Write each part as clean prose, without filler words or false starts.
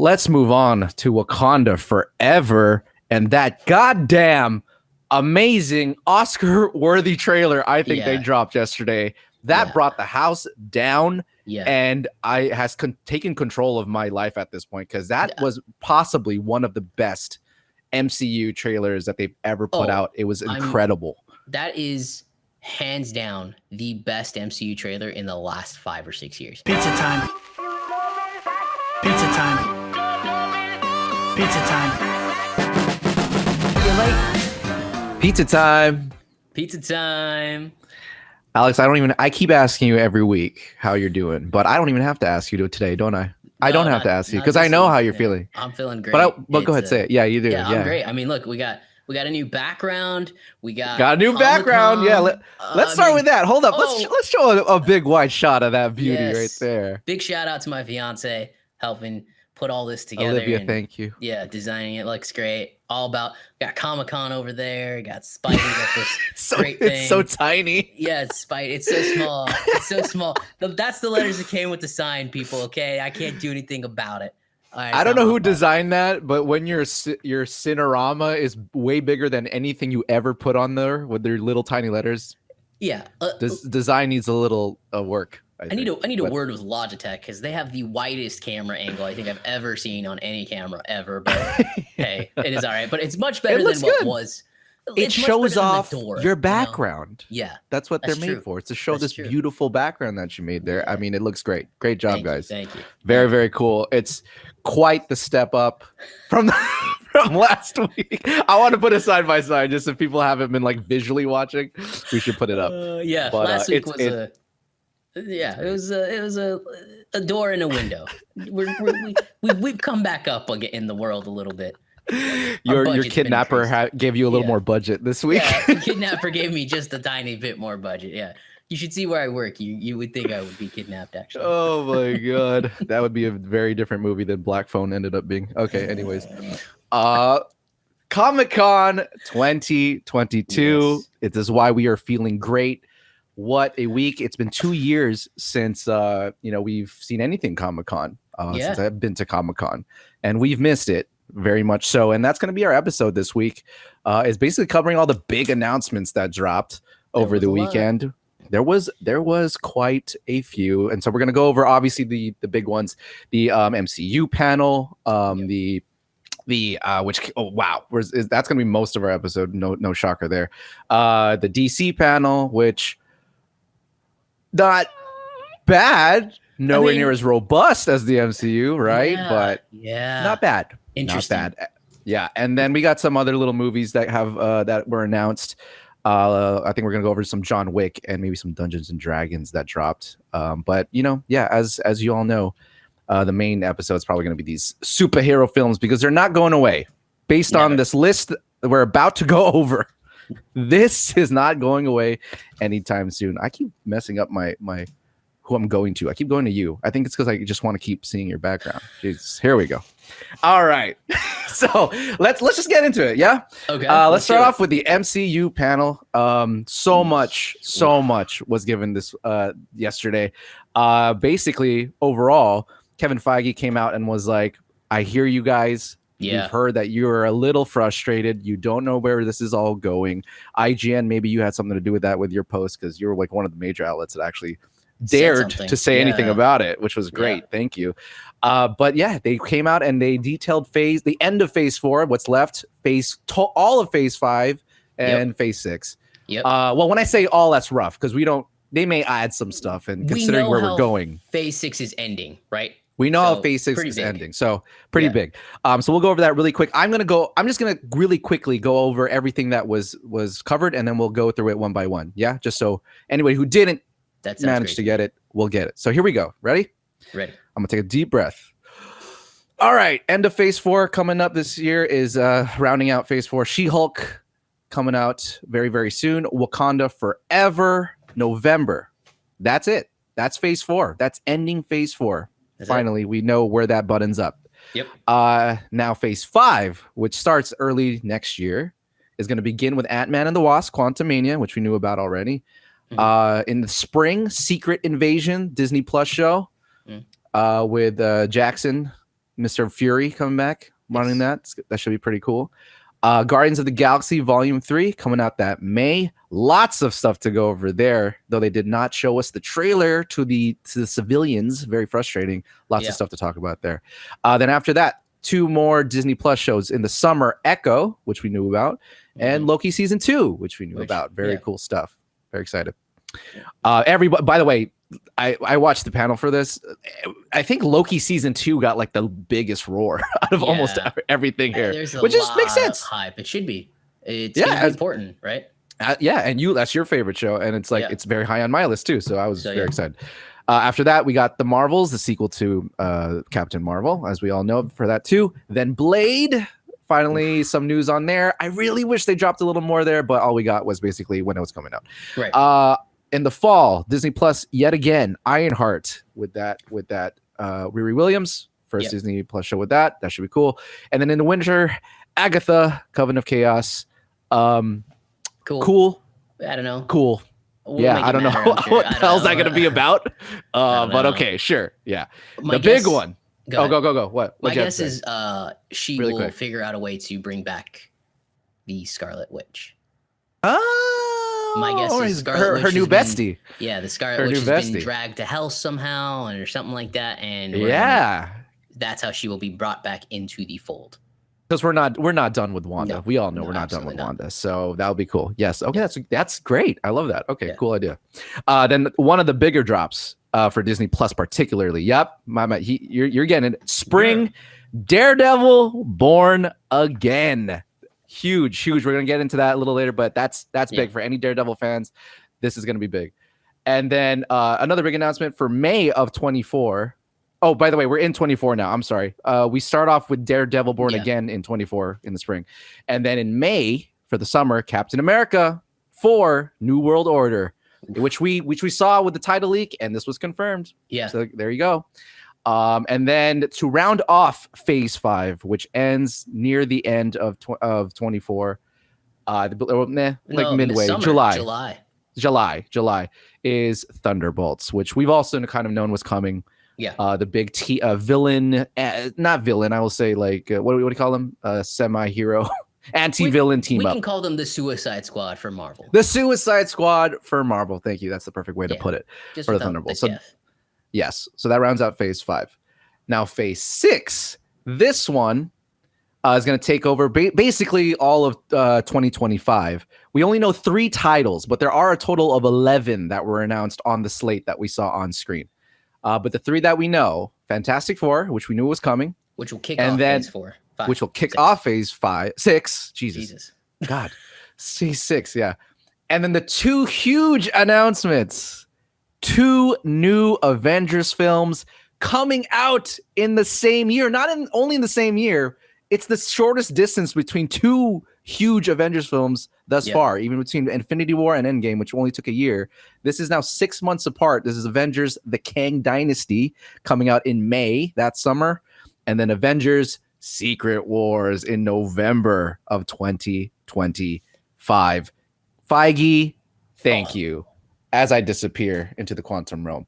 let's move on to Wakanda Forever and that goddamn amazing Oscar-worthy trailer I think they dropped yesterday. That brought the house down, and I has taken control of my life at this point because that was possibly one of the best MCU trailers that they've ever put out. It was incredible. That is hands down the best MCU trailer in the last 5 or 6 years. Pizza time. Pizza time. Pizza time. You're late. Pizza time. Pizza time. Alex, I keep asking you every week how you're doing, but I don't even have to ask you today, don't I? I don't have to ask you because I know how you're feeling. I'm feeling great. But go ahead, say it. Yeah, you do. Yeah, I'm great. I mean, look, we got a new background. We got a new background. Yeah, let's start with that. Hold up. Let's show a big wide shot of that beauty right there. Big shout out to my fiance helping put all this together. Olivia, thank you. Yeah, designing it looks great. All about got Comic-Con over there. Got Spidey got this great thing. It's so tiny. Yeah, it's Spidey. It's so small. It's so small. That's the letters that came with the sign, people. Okay, I can't do anything about it. Right, I don't know who designed that, but when your Cinerama is way bigger than anything you ever put on there with their little tiny letters, design needs a little work. I need a word with Logitech because they have the widest camera angle I think I've ever seen on any camera ever. But hey, it is all right. But it's much better than what was. It shows off your background. Yeah, that's what they're made for. It's to show this beautiful background that you made there. I mean, it looks great. Great job, guys. Thank you. Very, very cool. It's quite the step up from from last week. I want to put it side by side just if people haven't been like visually watching. We should put it up. But, last week was it was a door and a window. We've come back up in the world a little bit. Your kidnapper gave you a little more budget this week. Yeah, the kidnapper gave me just a tiny bit more budget. Yeah, you should see where I work. You would think I would be kidnapped, actually. Oh my god, that would be a very different movie than Black Phone ended up being. Okay, anyways, Comic-Con 2022. Yes. It is why we are feeling great. What a week! It's been 2 years since we've seen anything Comic-Con. Since I've been to Comic-Con, and we've missed it. Very much so, and that's going to be our episode this week. Is basically covering all the big announcements that dropped over the weekend. There was quite a few, and so we're going to go over obviously the big ones, the MCU panel, that's going to be most of our episode. No shocker there. The DC panel, which not bad. Nowhere near as robust as the MCU, right? But not bad. Interesting. Not bad. Yeah, and then we got some other little movies that have that were announced. I think we're gonna go over some John Wick and maybe some Dungeons and Dragons that dropped. But as you all know, the main episode is probably gonna be these superhero films because they're not going away. Based on this list that we're about to go over, this is not going away anytime soon. I keep messing up my who I'm going to. I keep going to you. I think it's because I just want to keep seeing your background. Jesus, here we go. All right. So let's just get into it. Yeah. Okay. Let's start off with the MCU panel. So much was given this yesterday. Basically, overall, Kevin Feige came out and was like, I hear you guys. Yeah. We've heard that you're a little frustrated. You don't know where this is all going. IGN, maybe you had something to do with that with your post because you're like one of the major outlets that actually dared to say anything about it, which was great. Thank you. But yeah, they came out and they detailed the end of phase 4, what's left, all of phase 5 and phase 6. Well, when I say all, that's rough because they may add some stuff, and considering where we're going, phase 6 is ending, right? We know how phase 6 is ending, so pretty big. So we'll go over that really quick. I'm just gonna really quickly go over everything that was covered, and then we'll go through it one by one. Yeah, just so anybody who didn't manage to get it, we'll get it. So here we go. Ready? Ready. I'm gonna take a deep breath. All right, end of phase 4 coming up this year is rounding out phase 4. She-Hulk coming out very, very soon. Wakanda Forever, November. That's it. That's phase 4. That's ending phase 4. Finally, we know where that buttons up. Yep. Now phase 5, which starts early next year, is going to begin with Ant-Man and the Wasp: Quantumania, which we knew about already. In the spring, Secret Invasion Disney Plus show with Jackson Mr. Fury coming back, running that. That should be pretty cool. Guardians of the Galaxy Volume 3 coming out that May. Lots of stuff to go over there, though they did not show us the trailer to the civilians. Very frustrating. Lots of stuff to talk about there. Then after that, 2 more Disney Plus shows in the summer: Echo, which we knew about, and Loki Season 2, which we knew about. Very cool stuff. Very excited. Everybody, by the way, I watched the panel for this. I think Loki Season 2 got like the biggest roar out of almost everything here, which just makes sense. Hype. It should be. It's important, right? And that's your favorite show, and it's like it's very high on my list too. So I was very excited. After that, we got The Marvels, the sequel to Captain Marvel, as we all know, for that too. Then Blade. Finally, some news on there. I really wish they dropped a little more there, but all we got was basically when it was coming out. Right. In the fall, Disney Plus yet again, Ironheart with that Riri Williams, first Disney Plus show with that. That should be cool. And then in the winter, Agatha, Coven of Chaos. Cool. I don't know. Cool. I don't know what the hell's that going to be about. But okay, sure. Yeah. The big one. Go. What? My guess is she will figure out a way to bring back the Scarlet Witch. My guess is Scarlet Witch her new bestie. The Scarlet Witch has been dragged to hell somehow or something like that, and that's how she will be brought back into the fold. Because we're not done with Wanda. We all know we're not done with Wanda, so that'll be cool. Yes, okay, that's great. I love that. Okay, cool idea. Then one of the bigger drops for Disney Plus, particularly. Yep, you're getting it. Spring, Daredevil, Born Again. Huge. We're gonna get into that a little later, but that's big for any Daredevil fans. This is gonna be big. And then another big announcement for May of 24. Oh, by the way, we're in 24 now. I'm sorry. We start off with Daredevil Born Again in 24 in the spring, and then in May for the summer, Captain America 4: New World Order, which we saw with the title leak, and this was confirmed. Yeah. So there you go. And then to round off Phase 5, which ends near the end of 24, midway, July is Thunderbolts, which we've also kind of known was coming. Yeah. The big villain, not villain, I will say like what do you call them? Semi-hero, anti-villain team up. We can call them the Suicide Squad for Marvel. The Suicide Squad for Marvel. Thank you. That's the perfect way to put it. Just for the Thunderbolts. Yes. So that rounds out Phase 5. Now Phase 6, this one is going to take over basically all of 2025. We only know 3 titles, but there are a total of 11 that were announced on the slate that we saw on screen. But the 3 that we know, Fantastic Four, which we knew was coming. Which will kick off Phase 4. 5, which will kick 6. off Phase 6. Jesus. God. Phase 6, yeah. And then the 2 huge announcements. 2 new Avengers films coming out in the same year. Only in the same year. It's the shortest distance between 2 huge Avengers films thus far, even between Infinity War and Endgame, which only took a year. This is now 6 months apart. This is Avengers: The Kang Dynasty coming out in May that summer, and then Avengers: Secret Wars in November of 2025. Feige, thank you. As I disappear into the quantum realm.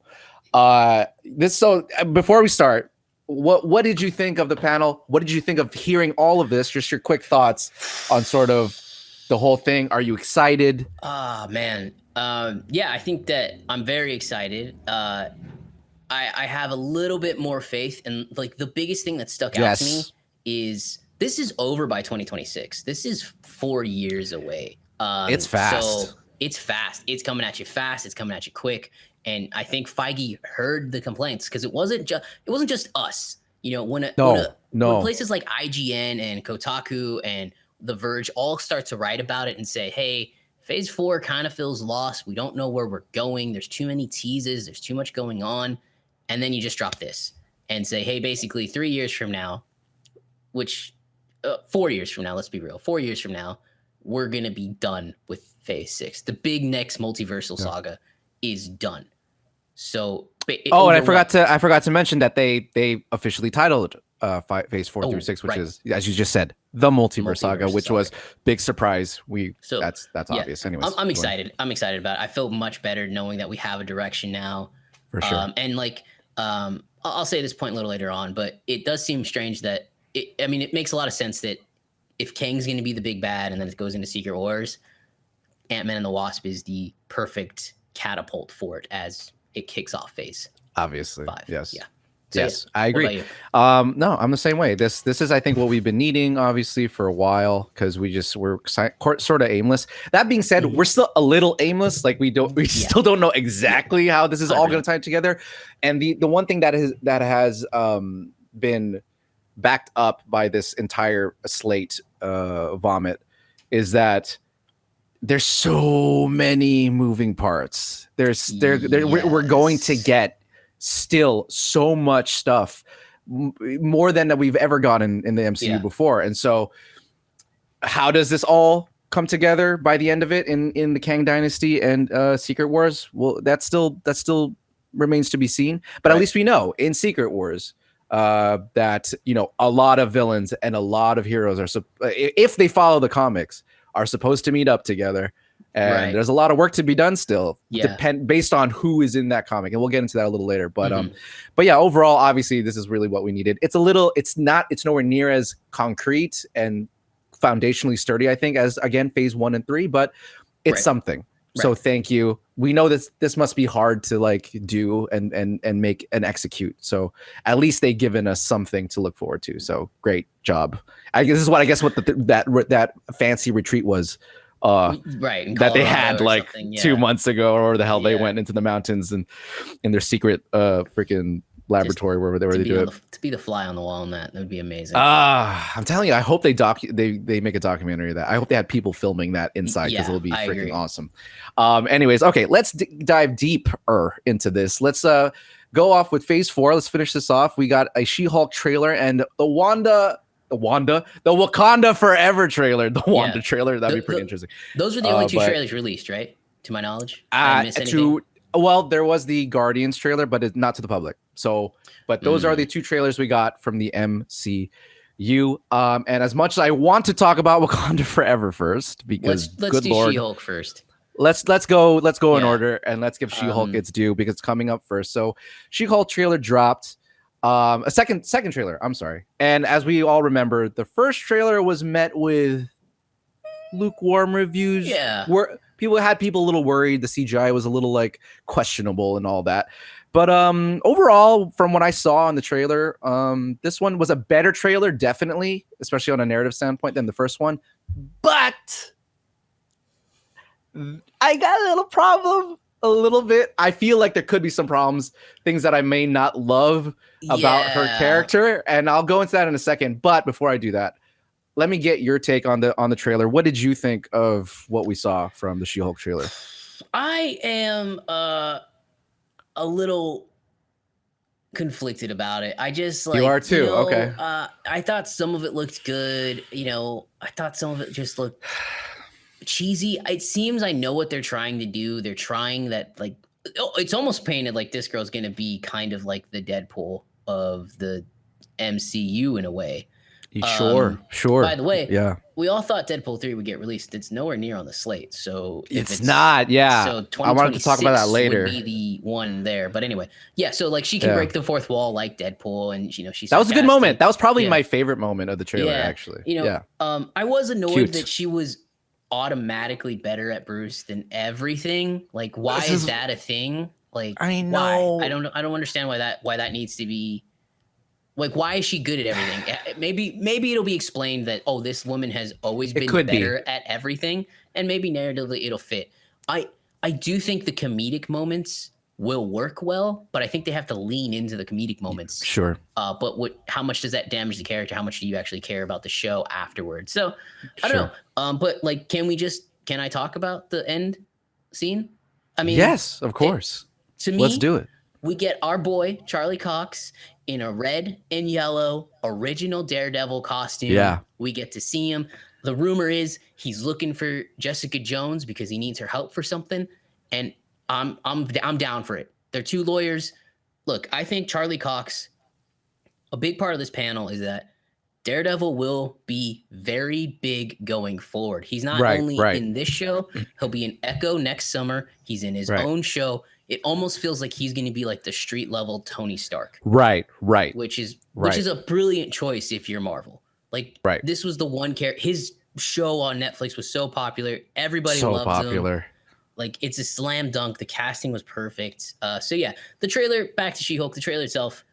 Before we start, what did you think of the panel? What did you think of hearing all of this? Just your quick thoughts on sort of the whole thing. Are you excited? Man. I think that I'm very excited. I have a little bit more faith, and like the biggest thing that stuck out to me is this is over by 2026. This is 4 years away. It's fast. So it's fast. It's coming at you fast. It's coming at you quick. And I think Feige heard the complaints because it wasn't just us. You know, when places like IGN and Kotaku and The Verge all start to write about it and say, hey, Phase 4 kind of feels lost. We don't know where we're going. There's too many teases. There's too much going on. And then you just drop this and say, hey, basically 3 years from now, which 4 years from now, let's be real, 4 years from now, we're going to be done with Phase 6. The big next multiversal saga is done. So, and I forgot to mention that they officially titled Phase 4 through 6, which is, as you just said, the multiverse saga, which was big surprise. That's obvious. Anyways, I'm excited. I'm excited about it. I feel much better knowing that we have a direction now. For sure. And like, I'll say this point a little later on, but it does seem strange that it makes a lot of sense that if Kang's going to be the big bad and then it goes into Secret Wars, Ant-Man and the Wasp is the perfect catapult for it as it kicks off phase. Obviously. 5. Yes. Yeah. So, yes, yeah. I agree. No, I'm the same way. This is, I think, what we've been needing, obviously, for a while, because we're sort of aimless. That being said, we're still a little aimless. Like we still don't know exactly how this is all going to tie together. And the one thing that has been backed up by this entire slate vomit is that there's so many moving parts. We're going to get still so much stuff, more than that we've ever gotten in the MCU before. And so how does this all come together by the end of it in the Kang Dynasty and Secret Wars? Well, that still remains to be seen, but at least we know in Secret Wars that, you know, a lot of villains and a lot of heroes are, if they follow the comics, are supposed to meet up together. And there's a lot of work to be done still, based on who is in that comic, and we'll get into that a little later. But but yeah, overall, obviously, this is really what we needed. It's nowhere near as concrete and foundationally sturdy, I think, as again phase 1 and 3, but it's something. So thank you. We know this must be hard to like do and make and execute. So at least they've given us something to look forward to. So great job. I guess this is what that fancy retreat was. That they had like 2 months ago, or the hell they went into the mountains and in their secret freaking laboratory where they do it. To be the fly on the wall in that would be amazing. I'm telling you, I hope they make a documentary of that. I hope they had people filming that inside, because it'll be freaking awesome. Anyways, okay, let's dive deeper into this. Let's go off with phase 4. Let's finish this off. We got a She-Hulk trailer and the Wakanda Forever trailer. The Wanda trailer. That'd be pretty interesting. Those were the only 2 trailers released, right? To my knowledge. Well, there was the Guardians trailer, but it's not to the public. So, but those are the 2 trailers we got from the MCU. And as much as I want to talk about Wakanda Forever first, because let's do Lord, She-Hulk first. Let's go in order, and let's give She-Hulk its due, because it's coming up first. So, She-Hulk trailer dropped. A second trailer, I'm sorry. And as we all remember, the first trailer was met with lukewarm reviews. People a little worried. The CGI was a little like questionable and all that. But overall, from what I saw in the trailer, this one was a better trailer, definitely, especially on a narrative standpoint, than the first one. But I got a little problem. A little bit. I feel like there could be some problems, things that I may not love about her character, and I'll go into that in a second. But before I do that, let me get your take on the trailer. What did you think of what we saw from the She-Hulk trailer? I am a little conflicted about it. I just you are too. Okay. I thought some of it looked good. You know, I thought some of it just looked cheesy. It seems I know what they're trying to do. They're trying that, like, it's almost painted like this girl's gonna be kind of like the Deadpool of the MCU in a way. Sure. By the way, we all thought Deadpool 3 would get released. It's nowhere near on the slate, so it's not. So I wanted to talk about that later. Would be the one there, but anyway, so like she can break the fourth wall like Deadpool, and you know she's that was a good moment. That was probably my favorite moment of the trailer, actually. You know, I was annoyed that she was automatically better at Bruce than everything. Like, why is that a thing? Like, I know. Why? I don't understand why that needs to be. Like, why is she good at everything? Maybe it'll be explained that, oh, this woman has always been better at everything, and maybe narratively it'll fit. I do think the comedic moments will work well, but I think they have to lean into the comedic moments. Sure. But how much does that damage the character? How much do you actually care about the show afterwards? So I don't know. But like, can I talk about the end scene? I mean, yes, of course. To me, let's do it. We get our boy Charlie Cox in a red and yellow original Daredevil costume. Yeah. We get to see him. The rumor is he's looking for Jessica Jones because he needs her help for something. And I'm down for it. They're 2 lawyers. Look, I think Charlie Cox, a big part of this panel is that Daredevil will be very big going forward. He's not Right, only right. in this show, he'll be in Echo next summer. He's in his Right. own show. It almost feels like he's going to be like the street level Tony Stark. Right. Which is a brilliant choice if you're Marvel. Like this was the one character. His show on Netflix was so popular. Everybody loves him. Like it's a slam dunk. The casting was perfect. So yeah, the trailer, back to She-Hulk, the trailer itself,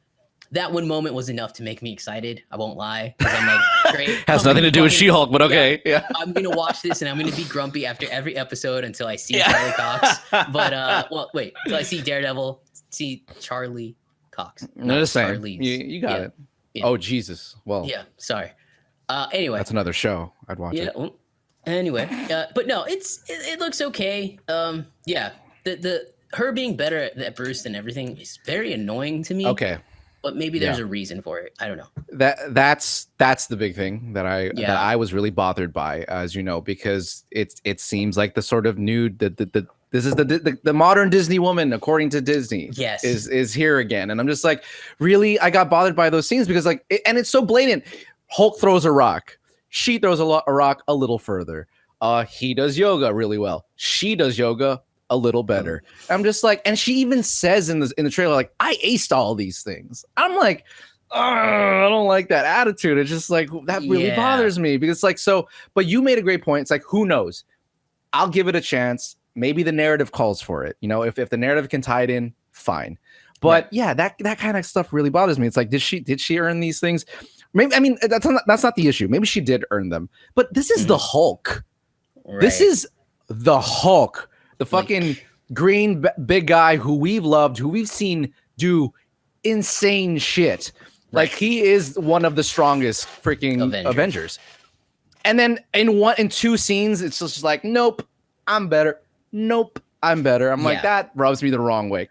that one moment was enough to make me excited. I won't lie. I'm like, great. Has nothing to do with She-Hulk, but okay. Yeah. I'm going to watch this and I'm going to be grumpy after every episode until I see Charlie Cox. But, well, wait, until I see Daredevil, see Charlie Cox. No, the same. You got it. Yeah. Oh, Jesus. Well. Yeah, sorry. Anyway. That's another show. I'd watch it. Well, anyway, but no, it looks okay. Yeah, the her being better at Bruce than everything is very annoying to me. Okay. But maybe there's a reason for it. I don't know. That's the big thing that I was really bothered by, as you know, because it seems like the sort of new this is the modern Disney woman, according to Disney. Yes, is here again, and I'm just like, really, I got bothered by those scenes because and it's so blatant. Hulk throws a rock, she throws a rock a little further. He does yoga really well. She does yoga a little better. I'm just like, and she even says in the trailer, like, I aced all these things. I'm like, I don't like that attitude. It's just like, that really bothers me because it's like, so, but you made a great point. It's like, who knows? I'll give it a chance. Maybe the narrative calls for it. You know, if the narrative can tie it in, fine. But yeah, that kind of stuff really bothers me. It's like, did she earn these things? Maybe, I mean, that's not the issue. Maybe she did earn them, but this is the Hulk. Right. This is the Hulk. The fucking green big guy who we've loved, who we've seen do insane shit. Like he is one of the strongest freaking Avengers. And then in two scenes, it's just like, nope, I'm better. Nope, I'm better. I'm like, that rubs me the wrong way.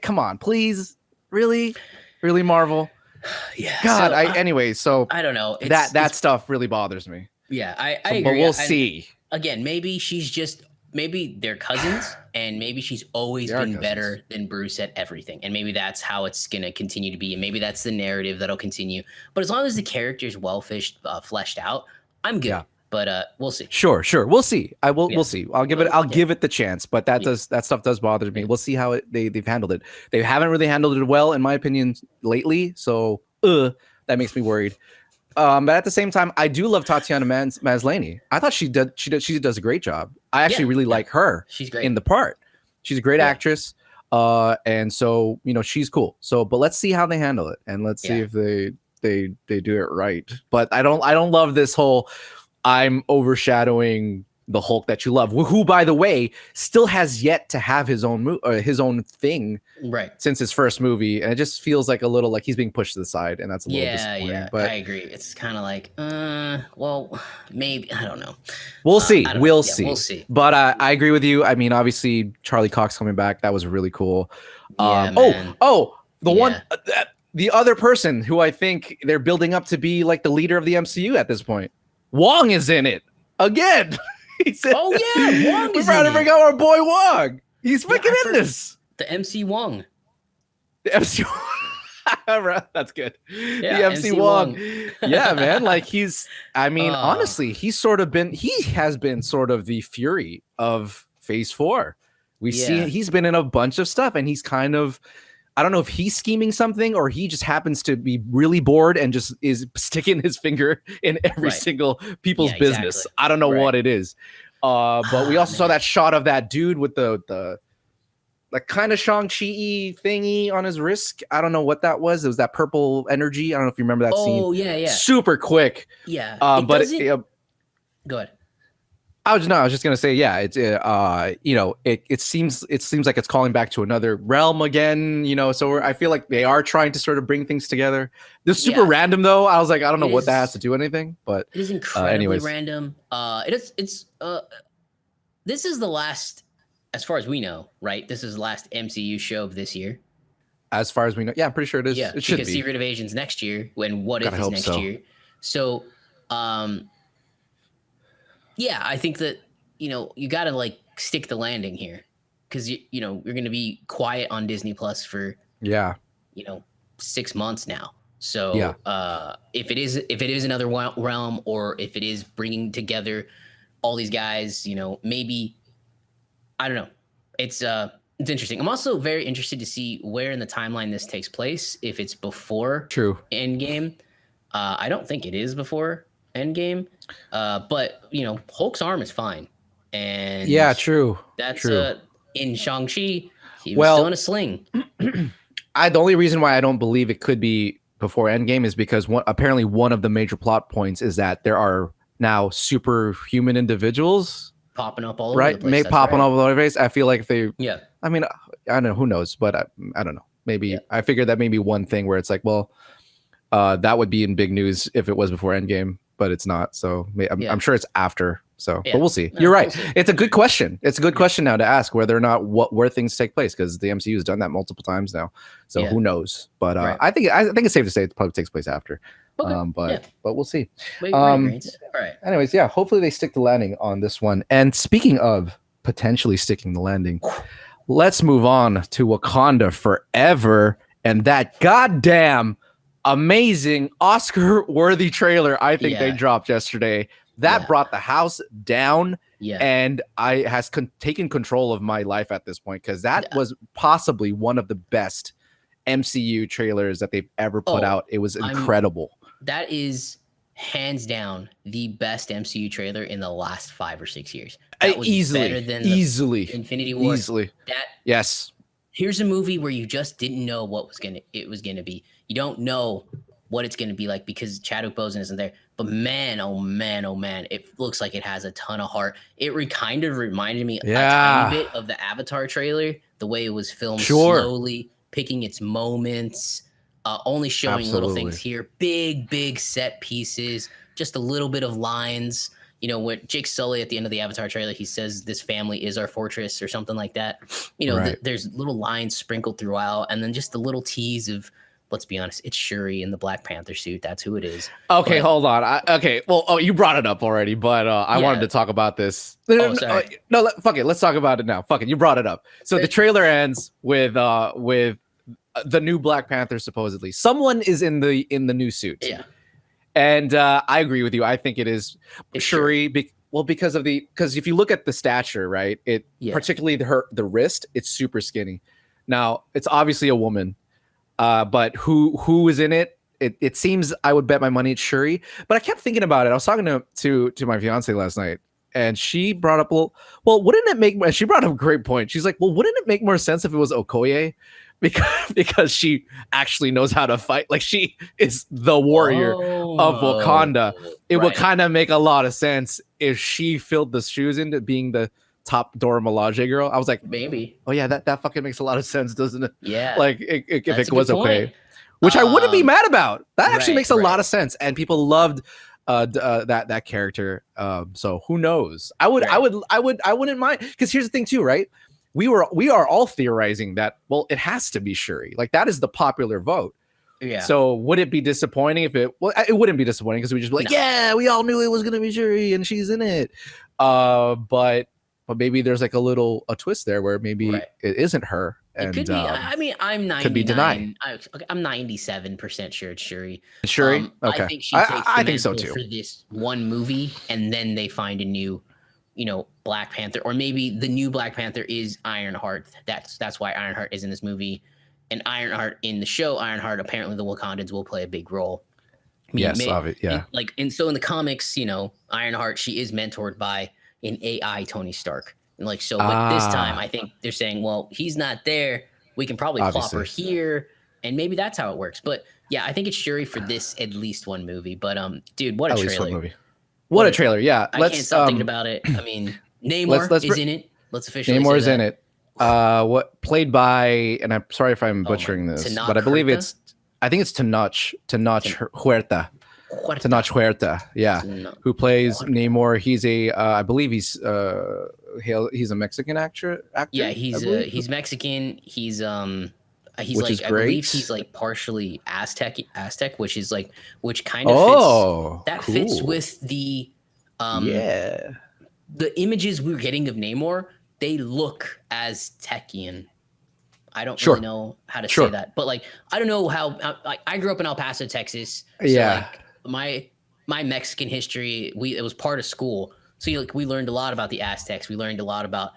Come on, please. Really, Marvel. Yeah. God. So I don't know. That stuff really bothers me. Yeah, I agree. But we'll see. Again, maybe they're cousins, and maybe she's always been better than Bruce at everything, and maybe that's how it's gonna continue to be, and maybe that's the narrative that'll continue. But as long as the character's fleshed out, I'm good. Yeah. But we'll see. Sure, we'll see. We'll see. I'll give it the chance. But that stuff does bother me. We'll see how they've handled it. They haven't really handled it well, in my opinion, lately. So that makes me worried. But at the same time, I do love Tatiana Maslany. I thought she does a great job. I actually really like her. She's great in the part. She's a great actress. And so, you know, she's cool. So, but let's see how they handle it, and let's see if they do it right. But I don't love this whole I'm overshadowing the Hulk that you love, who, by the way, still has yet to have his own thing since his first movie, and it just feels like a little like he's being pushed to the side, and that's a little disappointing. Yeah, but I agree. It's kind of like, well, maybe, I don't know. We'll see. We'll see. We'll see. But I agree with you. I mean, obviously, Charlie Cox coming back, that was really cool. The other person who I think they're building up to be like the leader of the MCU at this point, Wong is in it again. He said, Wong is we're trying to bring out our boy Wong. He's freaking in this. The MC Wong. The MC Wong. That's good. Yeah, the MC Wong. Yeah, man. Like honestly, he has been sort of the Fury of Phase 4. We see he's been in a bunch of stuff, and he's kind of, I don't know if he's scheming something or he just happens to be really bored and just is sticking his finger in every single people's business. Exactly. I don't know what it is. But we also saw that shot of that dude with the like kind of Shang-Chi thingy on his wrist. I don't know what that was. It was that purple energy. I don't know if you remember that scene. Oh, yeah. Super quick. Yeah. Go ahead. I was just gonna say, it's it seems like it's calling back to another realm again, you know. So I feel like they are trying to sort of bring things together. This is super random though. I was like, I don't know what that has to do anything, but it is incredibly random. This is the last, as far as we know, right? This is the last MCU show of this year. As far as we know, I'm pretty sure it is. Yeah, it should because be. Secret Invasion's next year. When What If is next year. So, yeah, I think that, you got to like stick the landing here, because you're going to be quiet on Disney Plus for 6 months now. So if it is another realm, or if it is bringing together all these guys, maybe, I don't know. It's interesting. I'm also very interested to see where in the timeline this takes place. If it's before Endgame, I don't think it is before Endgame. But Hulk's arm is fine, and That's in Shang-Chi. He was still in a sling. The only reason why I don't believe it could be before Endgame is because apparently one of the major plot points is that there are now superhuman individuals popping up all over the place. Popping up all over the place. I feel like if they, I mean, I don't know, who knows, but I don't know. Maybe I figured that maybe one thing where it's like, well, that would be in big news if it was before Endgame, but it's not. So I'm sure it's after. So, but we'll see. You're right. It's a good question. It's a good question now to ask whether or not where things take place, because the MCU has done that multiple times now. So who knows? But I think it's safe to say it probably takes place after. Okay. But we'll see. All right. Anyways, hopefully they stick the landing on this one. And speaking of potentially sticking the landing, let's move on to Wakanda Forever and that goddamn amazing Oscar-worthy trailer I think they dropped yesterday. That brought the house down, and has taken control of my life at this point, because that was possibly one of the best MCU trailers that they've ever put out. It was incredible. That is hands down the best MCU trailer in the last 5 or 6 years. That was better than Infinity War. Easily. Here's a movie where you just didn't know what it was gonna be. You don't know what it's gonna be like because Chadwick Boseman isn't there. But man, oh man, it looks like it has a ton of heart. It kind of reminded me a tiny bit of the Avatar trailer, the way it was filmed slowly, picking its moments, only showing little things here, big set pieces, just a little bit of lines. When Jake Sully at the end of the Avatar trailer, he says, "This family is our fortress," or something like that. There's little lines sprinkled throughout, and then just a little tease of, let's be honest, it's Shuri in the Black Panther suit. That's who it is. Okay, hold on. You brought it up already, but I wanted to talk about this. Sorry. No, fuck it. Let's talk about it now. Fuck it. You brought it up. So the trailer ends with the new Black Panther, supposedly. Someone is in the new suit. Yeah. And I agree with you. I think it's Shuri. Because if you look at the stature, right? Particularly the wrist, it's super skinny. Now, it's obviously a woman. But who is in it? It seems I would bet my money it's Shuri. But I kept thinking about it. I was talking to my fiance last night, and she brought up, well, wouldn't it make? She brought up a great point. She's like, well, wouldn't it make more sense if it was Okoye? Because she actually knows how to fight. Like, she is the warrior of Wakanda. It would kind of make a lot of sense if she filled the shoes into being the top Dora Milaje girl. I was like, maybe. Oh yeah, that fucking makes a lot of sense, doesn't it? Yeah. Like if it was okay, which I wouldn't be mad about. That actually makes a lot of sense, and people loved that character. So who knows? I wouldn't mind, because here's the thing too, right? We are all theorizing that, well, it has to be Shuri. Like, that is the popular vote. Yeah. So would it be disappointing if it? Well, it wouldn't be disappointing, because we just be like, yeah, we all knew it was gonna be Shuri, and she's in it. But maybe there's like a twist there where maybe it isn't her. And, it could be. I mean, I'm 99. Could be denied. I'm 97% sure it's Shuri. Shuri? Okay. I think she takes I think so too. For this one movie, and then they find a new, Black Panther, or maybe the new Black Panther is Ironheart. That's why Ironheart is in this movie, and Ironheart in the show. Ironheart, apparently the Wakandans will play a big role. Yes, yeah. And so in the comics, Ironheart, she is mentored by an AI Tony Stark. And but this time I think they're saying, well, he's not there. We can probably plop her here, and maybe that's how it works. But yeah, I think it's Shuri for this at least one movie. But dude, what a trailer! Least one movie. What a trailer! Yeah, I can't stop thinking about it. I mean, Namor is in it. Let's officially Namor is that. in it. What played by? And I'm sorry if I'm butchering this, but I believe it's Tenoch Huerta. Tenoch Huerta, yeah, who plays Namor. He's I believe he's a Mexican actor. Yeah, he's Mexican. He's I believe he's like partially Aztec, which kind of fits with the the images we were getting of Namor. They look Aztecian. I don't really know how to say that, but like I don't know how. Like I grew up in El Paso, Texas. So like my Mexican history, it was part of school. So like we learned a lot about the Aztecs. We learned a lot about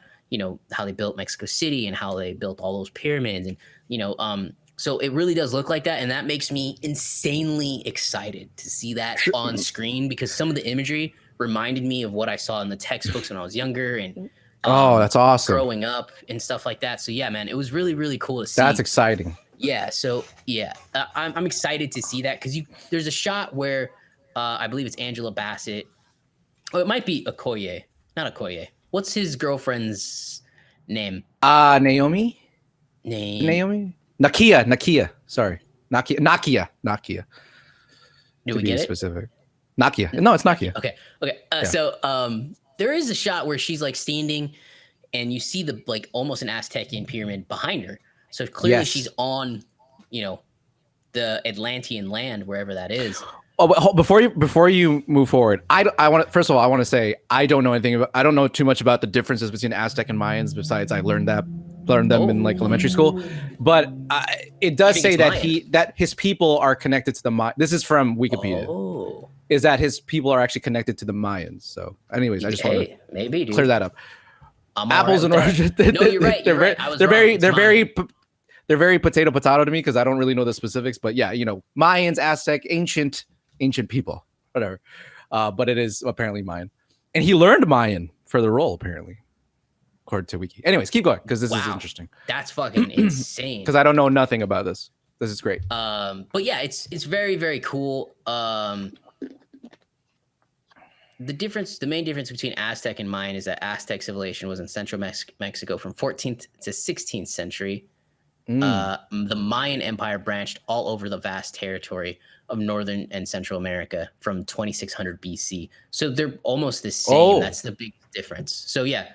how they built Mexico City and how they built all those pyramids, and so it really does look like that, and that makes me insanely excited to see that on screen because some of the imagery reminded me of what I saw in the textbooks when I was younger and that's awesome. Growing up and stuff like that. So yeah, man, it was really, really cool to see. That's exciting. Yeah. So yeah, I'm excited to see that because there's a shot where I believe it's Angela Bassett. Oh, it might be Okoye, not Okoye. What's his girlfriend's name? Naomi. Nakia. Sorry, Nakia. Do we get it? Specific. Nakia. No, it's Nakia. Okay. So there is a shot where she's like standing, and you see the like almost an Aztecian pyramid behind her. So clearly she's on, the Atlantean land, wherever that is. Oh, but before you move forward, I want to first of all I want to say I don't know too much about the differences between Aztec and Mayans. Besides, I learned them in like elementary school, but it does say that his people are connected to the Mayans. This is from Wikipedia. Is that his people are actually connected to the Mayans? So, anyways, I just want to clear that up. Apples and oranges. No, you're right. They're very potato to me because I don't really know the specifics. But yeah, Mayans, Aztec, ancient people, whatever. But it is apparently Mayan, and he learned Mayan for the role apparently, according to Wiki. Anyways, keep going because this is interesting. That's fucking insane. Because I don't know nothing about this. This is great. But yeah, it's very, very cool. The main difference between Aztec and Mayan is that Aztec civilization was in central Mexico from 14th to 16th century. The Mayan Empire branched all over the vast territory of northern and Central America from 2600 BC. So they're almost the same. That's the big difference. So yeah,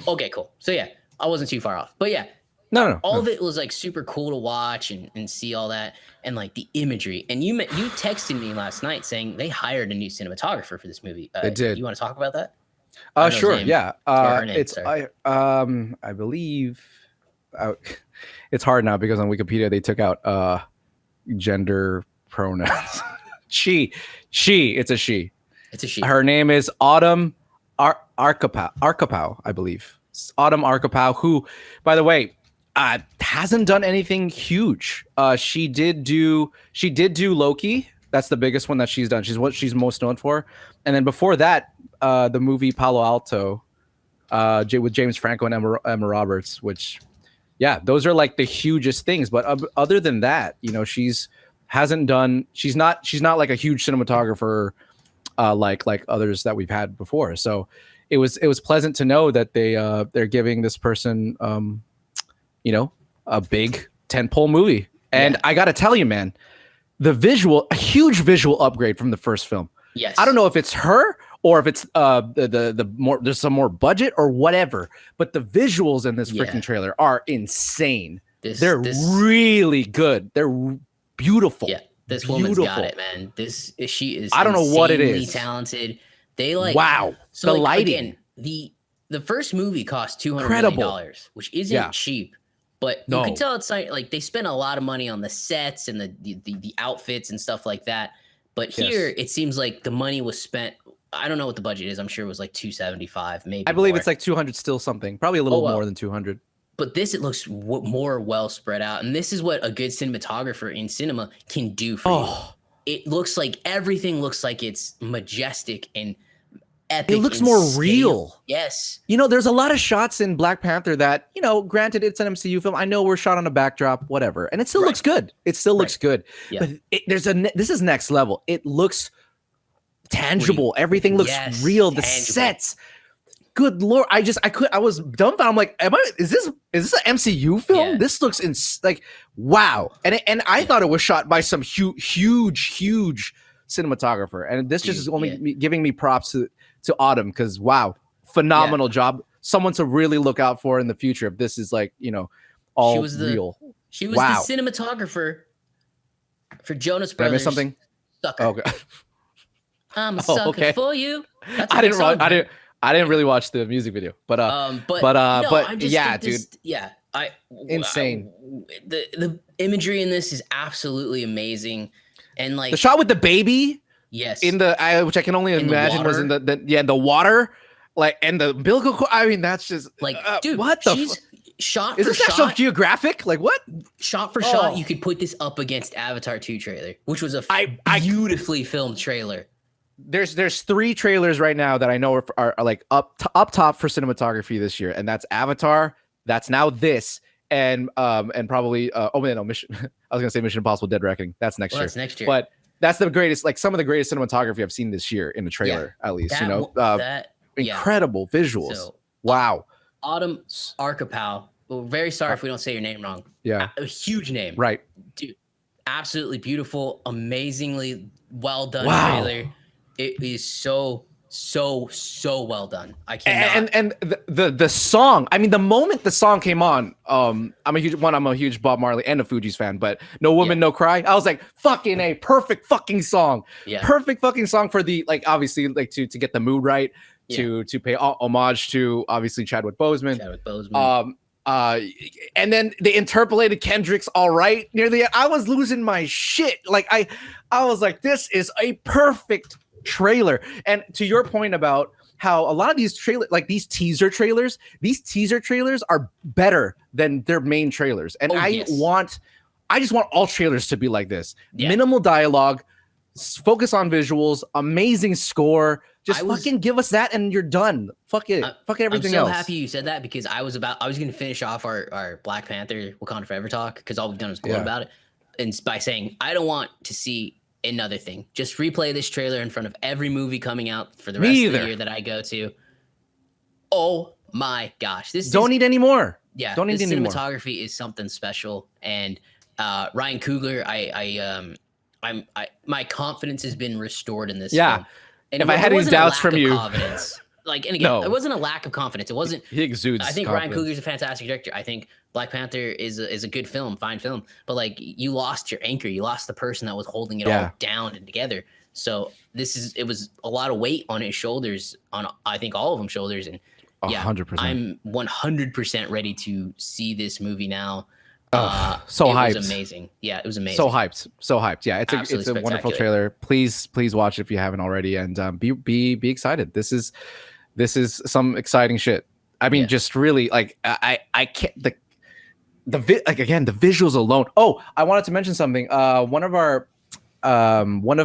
okay, cool. So yeah, I wasn't too far off. But yeah, all of it was like super cool to watch and see all that and like the imagery. And you texted me last night saying they hired a new cinematographer for this movie. They did. You want to talk about that? Sure. Yeah. I believe it's hard now because on Wikipedia they took out gender pronouns. She. It's a she. Her name is Autumn Arkapow, I believe. Autumn Arkapow, who, by the way, hasn't done anything huge. She did do Loki. That's the biggest one that she's done. She's what she's most known for. And then before that, the movie Palo Alto, with James Franco and Emma Roberts, which, yeah, those are like the hugest things. But other than that, she's not like a huge cinematographer like others that we've had before. So it was pleasant to know that they're giving this person a big tentpole movie. And I gotta tell you, man, a huge visual upgrade from the first film. Yes. I don't know if it's her or if it's the more there's some more budget or whatever, but the visuals in this freaking trailer are insane. They're really good. They're beautiful. Yeah, this woman's got it, man. She is. I don't know what it is. Talented. They like So the lighting. Again, the first movie cost $200 million, which isn't cheap. But you can tell it's like they spent a lot of money on the sets and the outfits and stuff like that. But here it seems like the money was spent. I don't know what the budget is. I'm sure it was like 275, maybe. I believe it's like 200 still something, probably a little more than 200. But it looks more well spread out, and this is what a good cinematographer in cinema can do for you. It looks like everything looks like it's majestic and epic. It looks more real. Yes. There's a lot of shots in Black Panther that, granted it's an MCU film. I know we're shot on a backdrop, whatever. And it still looks good. It still looks good. Yeah. But this is next level. It looks tangible. Everything looks real. The sets. Good Lord. I was dumbfounded. I'm like, is this an MCU film? Yeah. This looks like, wow. And I thought it was shot by some huge cinematographer. And this just is only giving me props to Autumn, because wow, phenomenal job. Someone to really look out for in the future if this is like, all real. She was the cinematographer for Jonas Brothers. Did I miss something? Sucker. Okay. I'm a sucker for you. I didn't really watch the music video, but yeah, dude. Insane. The imagery in this is absolutely amazing, and like the shot with the baby. Yes. In the which I can only imagine was in the water, like, and the umbilical cord. I mean, that's just like, dude, what the shot is for this shot. National Geographic? Like what? Shot for shot, you could put this up against Avatar 2 trailer, which was a beautifully filmed trailer. There's 3 trailers right now that I know are like up top for cinematography this year, and that's Avatar. That's now this, and probably Mission. I was gonna say Mission Impossible: Dead Reckoning. That's next year. That's next year. But that's the greatest, like some of the greatest cinematography I've seen this year in the trailer, at least. Incredible visuals. So, wow. Autumn Arkapow. Well, very sorry if we don't say your name wrong. Yeah. A huge name. Right. Dude, absolutely beautiful, amazingly well done trailer. It is so well done. I cannot. And the song. I mean, the moment the song came on, I'm a huge Bob Marley and a Fugees fan, but No Woman, No Cry. I was like, fucking A, perfect fucking song. Yeah. Perfect fucking song for the, like, obviously, like to get the mood right, to pay homage to obviously Chadwick Boseman. And then they interpolated Kendrick's All Right near the end. I was losing my shit. Like I was like, this is a perfect trailer. And to your point about how a lot of these these teaser trailers are better than their main trailers. And I just want all trailers to be like this. Minimal dialogue, focus on visuals, amazing score. Just fucking give us that and you're done. Fuck it. Fuck everything else. I'm so happy you said that because I was going to finish off our Black Panther Wakanda Forever talk because all we've done is gloat about it. And by saying, I don't want to see another thing. Just replay this trailer in front of every movie coming out for the rest of the year that I go to. Oh my gosh. Don't need any more. Yeah. Don't need any more. Cinematography is something special. And Ryan Coogler, my confidence has been restored in this film. And if I had any doubts from you, like, and again, it wasn't a lack of confidence. It wasn't. He exudes. I think confidence. Ryan Coogler's a fantastic director. I think Black Panther is a good film, fine film. But like, you lost your anchor. You lost the person that was holding it all down and together. So it was a lot of weight on his shoulders, on I think all of them shoulders. And 100%. I'm 100% ready to see this movie now. So hyped. It was amazing. Yeah, it was amazing. So hyped. Yeah, it's a wonderful trailer. Please watch it if you haven't already, and be excited. This is some exciting shit. I mean, just really like I can't the visuals alone. Oh, I wanted to mention something. One of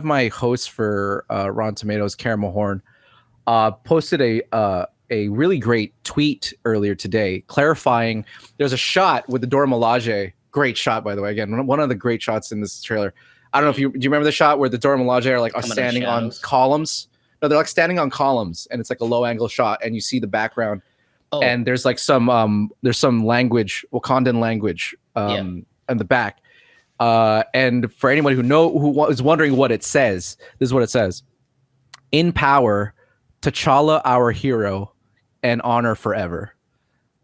my hosts for Rotten Tomatoes, Karen Mahorn, posted a really great tweet earlier today clarifying there's a shot with the Dora Milaje. Great shot, by the way. Again, one of the great shots in this trailer. I don't know if do you remember the shot where the Dora Milaje are standing on columns? No, they're like standing on columns and it's like a low angle shot and you see the background and there's like some language, Wakandan language in the back. And for anyone who is wondering what it says, this is what it says. In power, T'Challa our hero, and honor forever.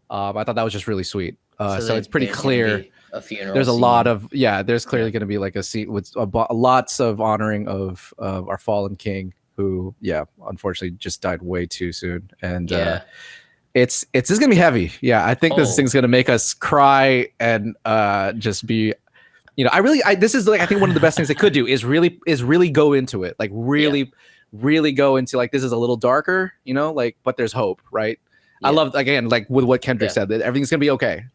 I thought that was just really sweet. So it's pretty clear. There's a lot of there's clearly going to be like a scene with lots of honoring of our fallen king, who unfortunately just died way too soon. And it's going to be heavy. Yeah, I think this thing's going to make us cry and just be. This is like I think one of the best things they could do is really go into it, like really go into like this is a little darker, but there's hope, right? I love, again, like with what Kendrick said, that everything's gonna be okay.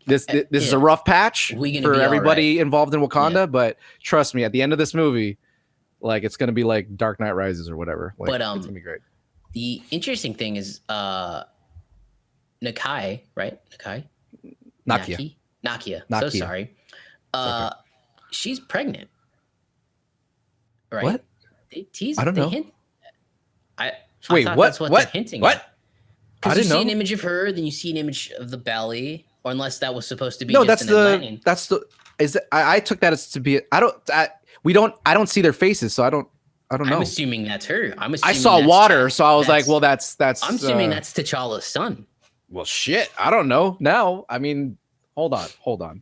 This is a rough patch for everybody involved in Wakanda, but trust me, at the end of this movie, like it's gonna be like Dark Knight Rises or whatever. Like, it's gonna be great. The interesting thing is Nakia, right? Nakia. So sorry. Okay. She's pregnant. Right? What? They tease. I don't know. Hint. Wait, I what? That's what they're hinting. What? Because you see an image of her, then you see an image of the belly, or unless that was supposed to be. No, that's the. Is it, I took that as to be. I don't see their faces, so I don't know. I'm assuming that's her. I saw water, so I was like, well, that's. I'm assuming that's T'Challa's son. Well, shit. I don't know. Now, I mean, hold on.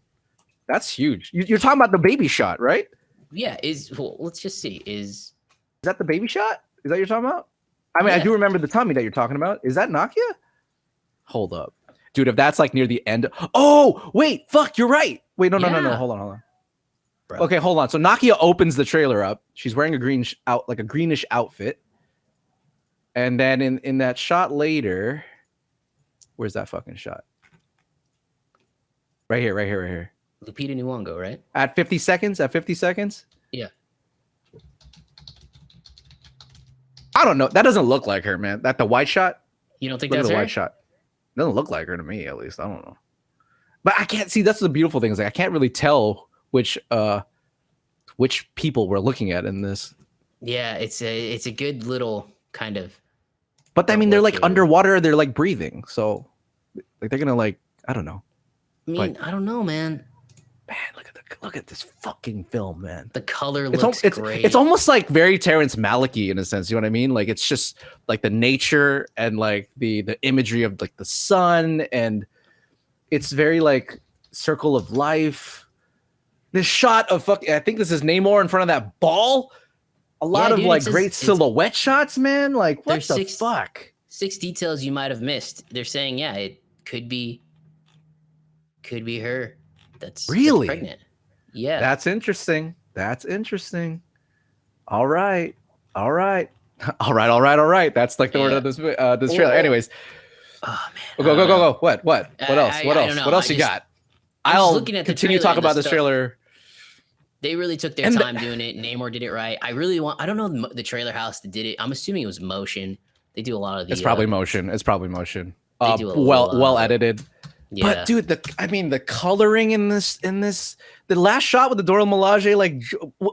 That's huge. You're talking about the baby shot, right? Yeah. Let's just see. Is that the baby shot? Is that what you're talking about? I mean, I do remember the tummy that you're talking about. Is that Nakia? Hold up. Dude, if that's like near the end. Oh, wait, fuck, you're right. Wait, no. Hold on. Bro. Okay, hold on. So Nakia opens the trailer up. She's wearing a greenish outfit. And then in that shot later, where's that fucking shot? Right here. Lupita Nyong'o, right? At 50 seconds? Yeah. I don't know. That doesn't look like her, man. The white shot? You don't think look that's at the her? White shot. It doesn't look like her to me, at least. I don't know. But I can't see. That's the beautiful thing. Is like I can't really tell which people we're looking at in this. Yeah, it's a good little kind of. But I mean, they're like underwater. They're like breathing. So like they're gonna like I don't know. I don't know, man. Man, look at this fucking film, man. The color looks great. It's almost like very Terrence Malick-y in a sense. You know what I mean? Like it's just like the nature and like the imagery of like the sun, and it's very like circle of life. This shot of I think this is Namor in front of that ball. A lot of like great silhouette shots, man. Like what the fuck? 6 details you might have missed. They're saying, yeah, it could be her. That's pregnant. Yeah. That's interesting. All right. That's like the word of this trailer. Anyways. Oh man. Go. What else? What else you got? I'll continue to talk about this trailer. They really took their time doing it. Namor did it right. I don't know the trailer house that did it. I'm assuming it was motion. They do a lot of the. It's probably motion. They do well edited. Yeah. But dude, the coloring in this, the last shot with the Dora Milaje like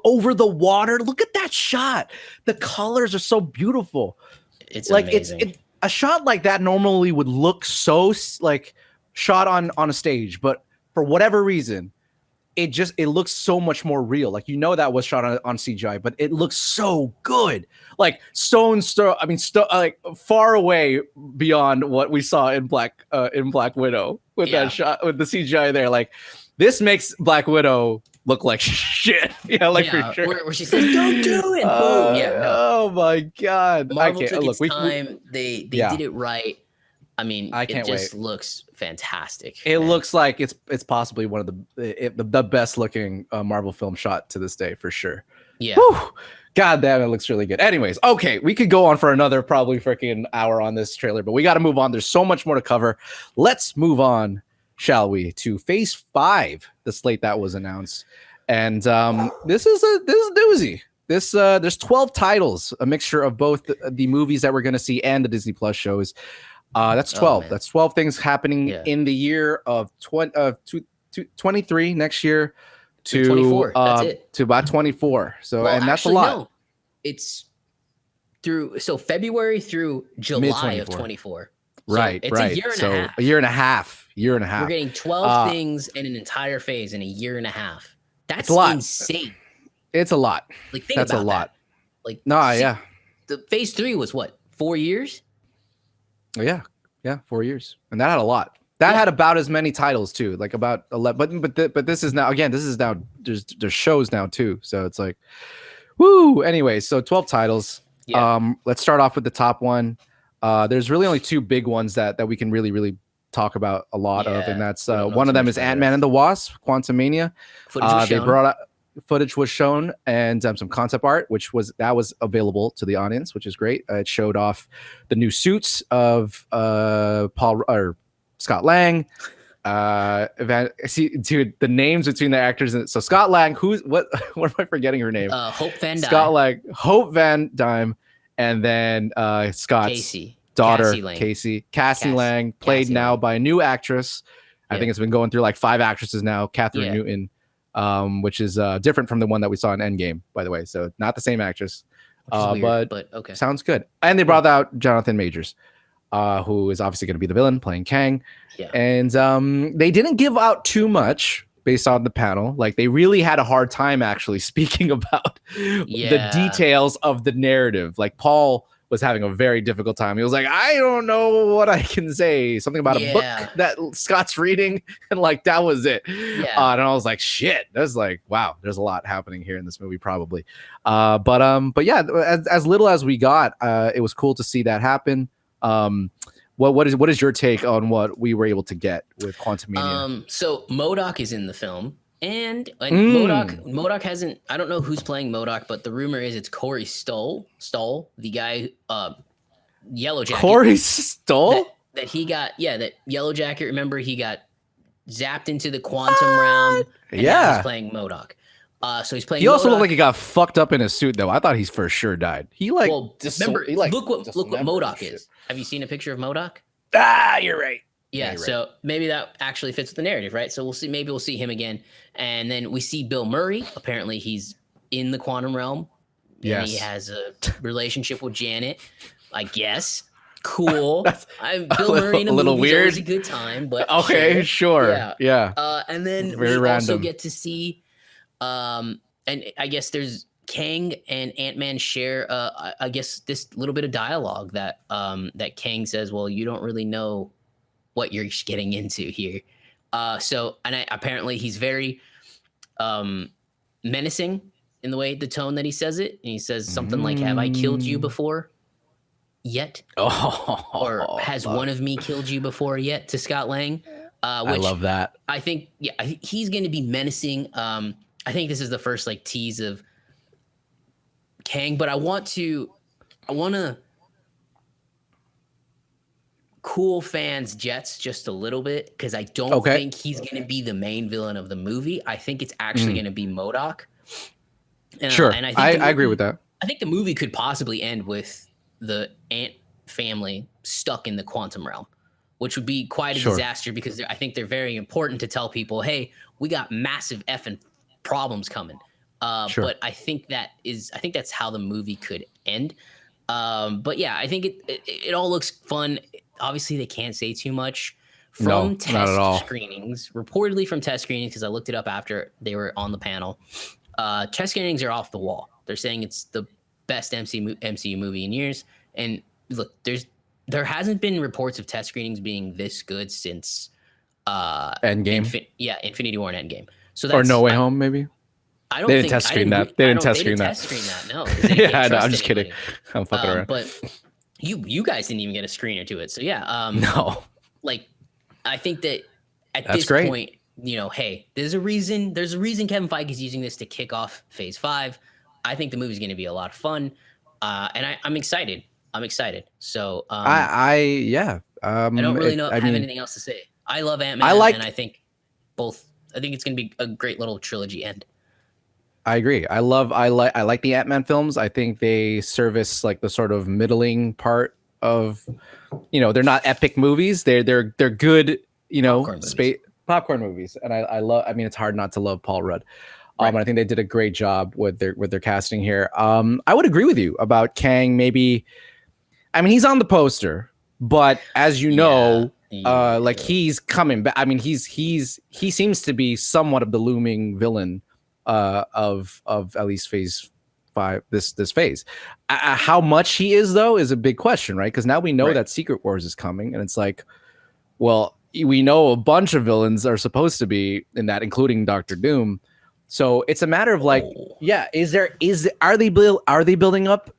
over the water. Look at that shot. The colors are so beautiful. It's like amazing. A shot like that normally would look so like shot on a stage, but for whatever reason, it looks so much more real. Like that was shot on CGI, but it looks so good. Like like far away beyond what we saw in Black Widow with that shot with the CGI there. Like this makes Black Widow look like shit. For sure. Where she says, "Don't do it." Oh my god! Marvel took its time. They did it right. I mean, I can't wait. It just looks fantastic. It looks like it's possibly one of the best looking Marvel film shot to this day for sure. Yeah. Whew. God damn, it looks really good. Anyways, okay, we could go on for another probably freaking hour on this trailer, but we got to move on. There's so much more to cover. Let's move on, shall we, to Phase 5, the slate that was announced. And this is a doozy. There's 12 titles, a mixture of both the movies that we're going to see and the Disney Plus shows. That's 12. That's 12 things happening in the year of 23 next year to 24. That's it. To about 24. So and that's a lot. No. It's through February through July of 24. So right. It's a year and a half. A year and a half. We're getting 12 things in an entire phase in a year and a half. That's insane. It's a lot. Like think about that. Like yeah. The Phase 3 was what? 4 years? Yeah, 4 years, and that had a lot. That had about as many titles too, like about 11. But this is now there's shows now too, so it's like, woo. Anyway, so 12 titles. Yeah. Let's start off with the top one. There's really only 2 big ones that we can really talk about a lot of, and that's one of them is Ant-Man and the Wasp: Quantumania. Footage was shown and some concept art, which was available to the audience, which is great. It showed off the new suits of Scott Lang. Dude, the names between the actors. So Scott Lang, what am I forgetting her name? Hope Van Dyne. Scott Lang, Hope Van Dyne, and then Scott's daughter, Cassie Lang, played now by a new actress. I think it's been going through like 5 actresses now. Catherine Newton. Which is different from the one that we saw in Endgame, by the way. So not the same actress, but okay, sounds good. And they brought out Jonathan Majors, who is obviously going to be the villain, playing Kang. Yeah. And they didn't give out too much based on the panel. Like they really had a hard time actually speaking about the details of the narrative. Like Paul was having a very difficult time. He was like, I don't know what I can say. Something about a book that Scott's reading, and like that was it. Yeah. And I was like, shit. There's like, wow, there's a lot happening here in this movie, probably. But yeah, as little as we got, it was cool to see that happen. What is your take on what we were able to get with Quantumania? So MODOK is in the film, and MODOK hasn't. I don't know who's playing MODOK, but the rumor is it's Corey Stoll, the guy, Yellow Jacket. Corey Stoll? That he got, that Yellow Jacket. Remember, he got zapped into the quantum realm. And now he's playing MODOK. So he's playing. He also looked like he got fucked up in a suit, though. I thought he's for sure died. He like. Well, remember, look what MODOK is. Have you seen a picture of MODOK? You're right. Yeah, right. so maybe that actually fits with the narrative, right? So we'll see. Maybe we'll see him again, and then we see Bill Murray. Apparently, he's in the quantum realm. And he has a relationship with Janet. I guess. Cool. Bill Murray in a little movie weird. Is a good time, but okay, sure. Yeah. And then Very we random. also get to see, and I guess there's Kang and Ant-Man share. I guess this little bit of dialogue that that Kang says, "Well, you don't really know what you're getting into here." Apparently he's very menacing in the tone that he says it, and he says something like, "Have I killed you before yet?" Or has one of me killed you before yet? To Scott Lang. I love that. I think he's going to be menacing. I think this is the first tease of Kang, but I want to cool fans' jets just a little bit, because I don't think he's going to be the main villain of the movie. I think it's actually going to be MODOK. Sure, and I agree with that. I think the movie could possibly end with the Ant family stuck in the quantum realm, which would be quite a disaster, because I think they're very important to tell people, hey, we got massive effing problems coming. But I think that's how the movie could end. But yeah, I think it all looks fun. Obviously, they can't say too much from test screenings. Reportedly from test screenings, because I looked it up after they were on the panel. Test screenings are off the wall. They're saying it's the best MCU movie in years. And look, there hasn't been reports of test screenings being this good since Endgame. Infinity War and Endgame. So that's, or No Way Home, maybe. I don't they think didn't test screen that. They didn't test screen that. No. Yeah, I know. I'm just kidding. I'm fucking around. But you guys didn't even get a screener to it. So yeah. No. I think that at this point, hey, there's a reason Kevin Feige is using this to kick off Phase 5. I think the movie's going to be a lot of fun, and I'm excited. So I don't really have anything else to say. I love Ant-Man, and I think it's going to be a great little trilogy end. I agree. I like the Ant-Man films. I think they service the sort of middling part of, they're not epic movies. They're good, popcorn movies. And I love. I mean, it's hard not to love Paul Rudd. And I think they did a great job with their casting here. I would agree with you about Kang. Maybe, I mean, he's on the poster, but as you know, he's coming back. I mean, he seems to be somewhat of the looming villain of at least Phase 5. This phase. How much he is, though, is a big question, right? Because now we know that Secret Wars is coming, and it's like, well, we know a bunch of villains are supposed to be in that, including Doctor Doom. So it's a matter of are they building up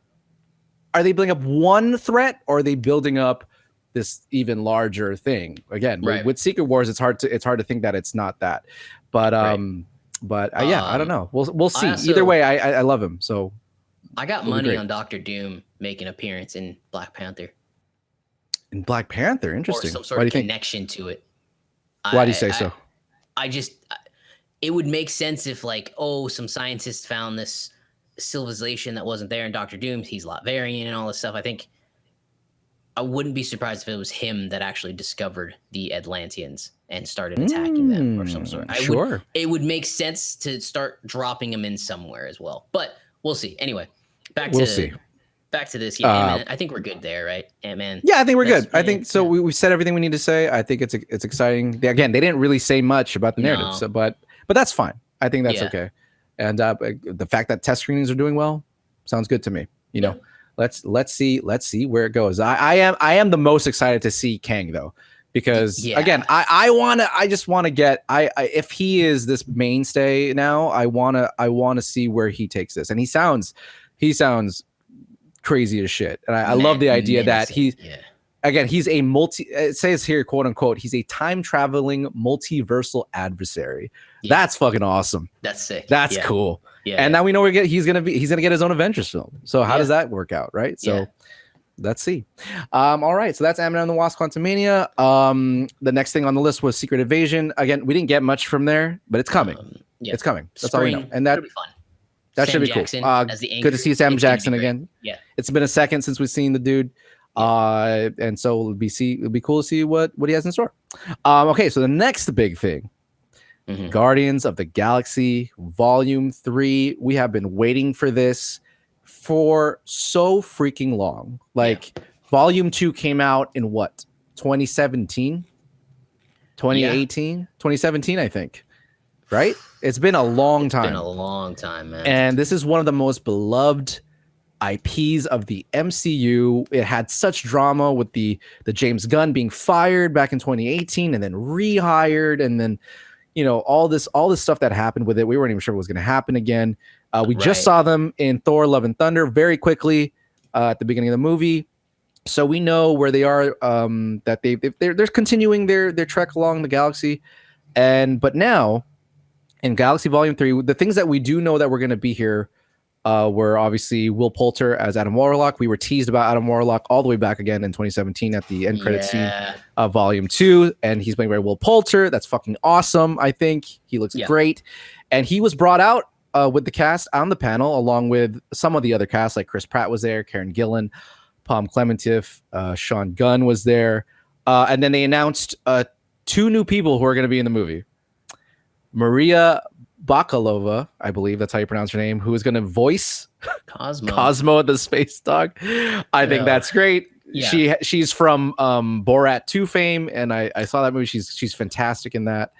one threat, or are they building up this even larger thing? Again, with Secret Wars, it's hard to think that it's not that. But I don't know. We'll see. Either way, I love him. So I got money on Doctor Doom making an appearance in Black Panther. In Black Panther, interesting. Or some sort of connection to it. Why do you say so? It would make sense if some scientists found this civilization that wasn't there in Doctor Doom. He's Latvian and all this stuff. I think I wouldn't be surprised if it was him that actually discovered the Atlanteans and started attacking them or some sort. It would make sense to start dropping them in somewhere as well. But we'll see. Anyway, back to this. Yeah, Ant-Man, I think we're good there, right? Ant-Man. Yeah, I think we're good. I think so. We said everything we need to say. I think it's exciting. Again, they didn't really say much about the narrative, so but that's fine. I think that's okay. And the fact that test screenings are doing well sounds good to me. Let's see where it goes. I am the most excited to see Kang, though, because again, I just want to get if he is this mainstay now, I want to see where he takes this. And he sounds crazy as shit. And I love the idea that again, he's a it says here, quote unquote, he's a time traveling multiversal adversary. Yeah. That's fucking awesome. That's sick. That's cool. Yeah. And now we know he's gonna get his own Avengers film. So how does that work out, right? So let's see. All right, so that's Ant-Man and the Wasp: Quantumania. The next thing on the list was Secret Invasion. Again, we didn't get much from there, but it's coming. It's coming. That's all we know. And that be fun. That should be cool. Good to see Sam Jackson again. Yeah, it's been a second since we've seen the dude. And so it'll be cool to see what he has in store. Okay, so the next big thing, Guardians of the Galaxy Volume 3. We have been waiting for this for so freaking long. Like Volume 2 came out in what? 2017? 2018? 2017, I think. Right? It's been a long time. It's been a long time, man. And this is one of the most beloved IPs of the MCU. It had such drama with the James Gunn being fired back in 2018 and then rehired, and then all this stuff that happened with it. We weren't even sure what was going to happen again. We just saw them in Thor: Love and Thunder very quickly at the beginning of the movie, so we know where they are. That they're continuing their trek along the galaxy, but now in Galaxy Volume 3, the things that we do know that we're going to be here. Were obviously Will Poulter as Adam Warlock. We were teased about Adam Warlock all the way back again in 2017 at the end credit scene of Volume 2, and he's playing by Will Poulter. That's fucking awesome. I think he looks great, and he was brought out with the cast on the panel along with some of the other cast, like Chris Pratt was there, Karen Gillan, Palm Clementif, Sean Gunn was there, and then they announced 2 new people who are going to be in the movie. Maria Bakalova, I believe that's how you pronounce her name, who is going to voice Cosmo the space dog. I think that's great. Yeah. She's from Borat 2 fame, and I saw that movie. She's fantastic in that.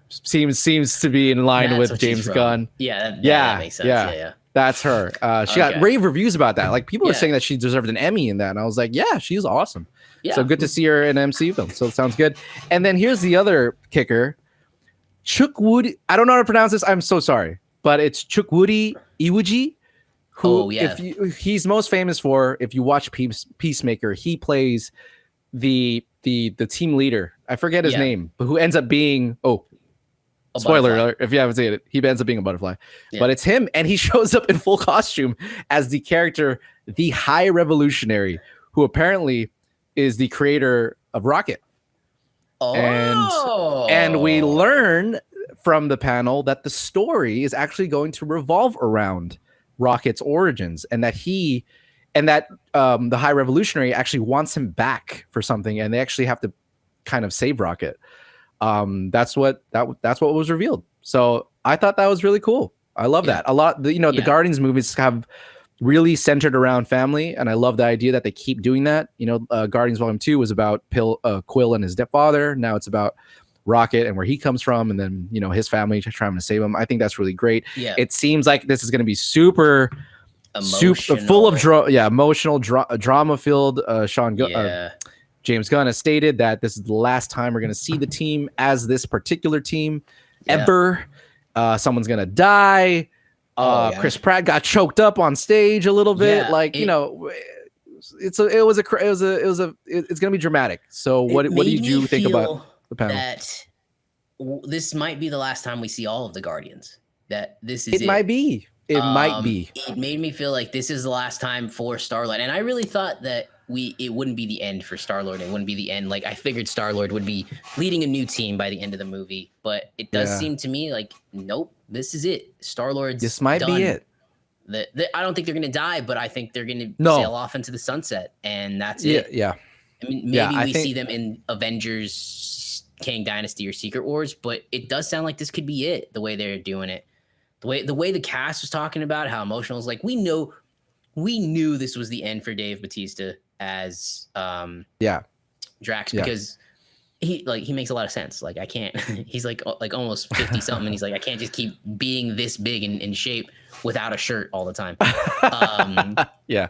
Seems to be in line with James Gunn. Yeah, that makes sense. Yeah. That's her. She got rave reviews about that. Like people are saying that she deserved an Emmy in that, and I was like, yeah, she's awesome. Yeah. So good to see her in an MCU film. So it sounds good. And then here's the other kicker. Chukwudi, I don't know how to pronounce this. I'm so sorry, but it's Chukwudi Iwuji, who he's most famous for. If you watch Peacemaker, he plays the team leader. I forget his name, but who ends up being spoiler alert if you haven't seen it. He ends up being a butterfly, but it's him, and he shows up in full costume as the character, the High Revolutionary, who apparently is the creator of Rocket. And we learn from the panel that the story is actually going to revolve around Rocket's origins, and that the High Revolutionary actually wants him back for something, and they actually have to kind of save Rocket. That's what was revealed. So I thought that was really cool. I love that a lot. The Guardians movies have really centered around family, and I love the idea that they keep doing that. Guardians Volume 2 was about Quill and his stepfather. Now it's about Rocket and where he comes from, and then his family trying to save him. I think that's really great. It seems like this is going to be super full of emotional drama filled. James Gunn has stated that this is the last time we're going to see the team as this particular team ever. Someone's going to die. Chris Pratt got choked up on stage a little bit. It's gonna be dramatic. So what did you think about the panel? That this might be the last time we see all of the Guardians. That this is it. Might be. It might be. It made me feel like this is the last time for Star-Lord, and I really thought that it wouldn't be the end for Star-Lord. It wouldn't be the end. Like I figured Star-Lord would be leading a new team by the end of the movie, but it does seem to me like nope. This is it. Star-Lord's This might done. be it. I don't think they're going to die, but I think they're going to sail off into the sunset, and that's it. Yeah. I mean, maybe we see them in Avengers, Kang Dynasty, or Secret Wars, but it does sound like this could be it. The way they're doing it, the way the cast was talking about how emotional is. Like we knew this was the end for Dave Bautista as Drax because. He makes a lot of sense. Like I can't. He's like almost 50 something. And he's like I can't just keep being this big in shape without a shirt all the time.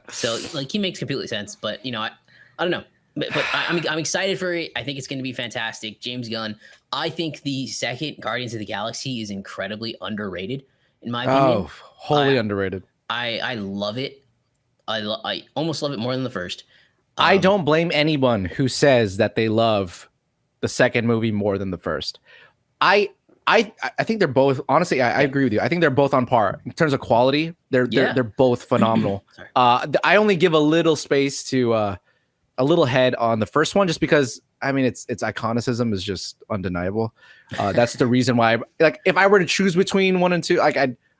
So like he makes completely sense. But I don't know. But I'm excited for it. I think it's going to be fantastic. James Gunn. I think the second Guardians of the Galaxy is incredibly underrated in my opinion. Oh, wholly underrated. I love it. I almost love it more than the first. I don't blame anyone who says that they love the second movie more than the first. I think they're both, honestly, I agree with you. I think they're both on par in terms of quality. They're both phenomenal. I only give a little space to a little head on the first one, just because I mean its iconicism is just undeniable. That's the reason why, like, if I were to choose between 1 and 2, like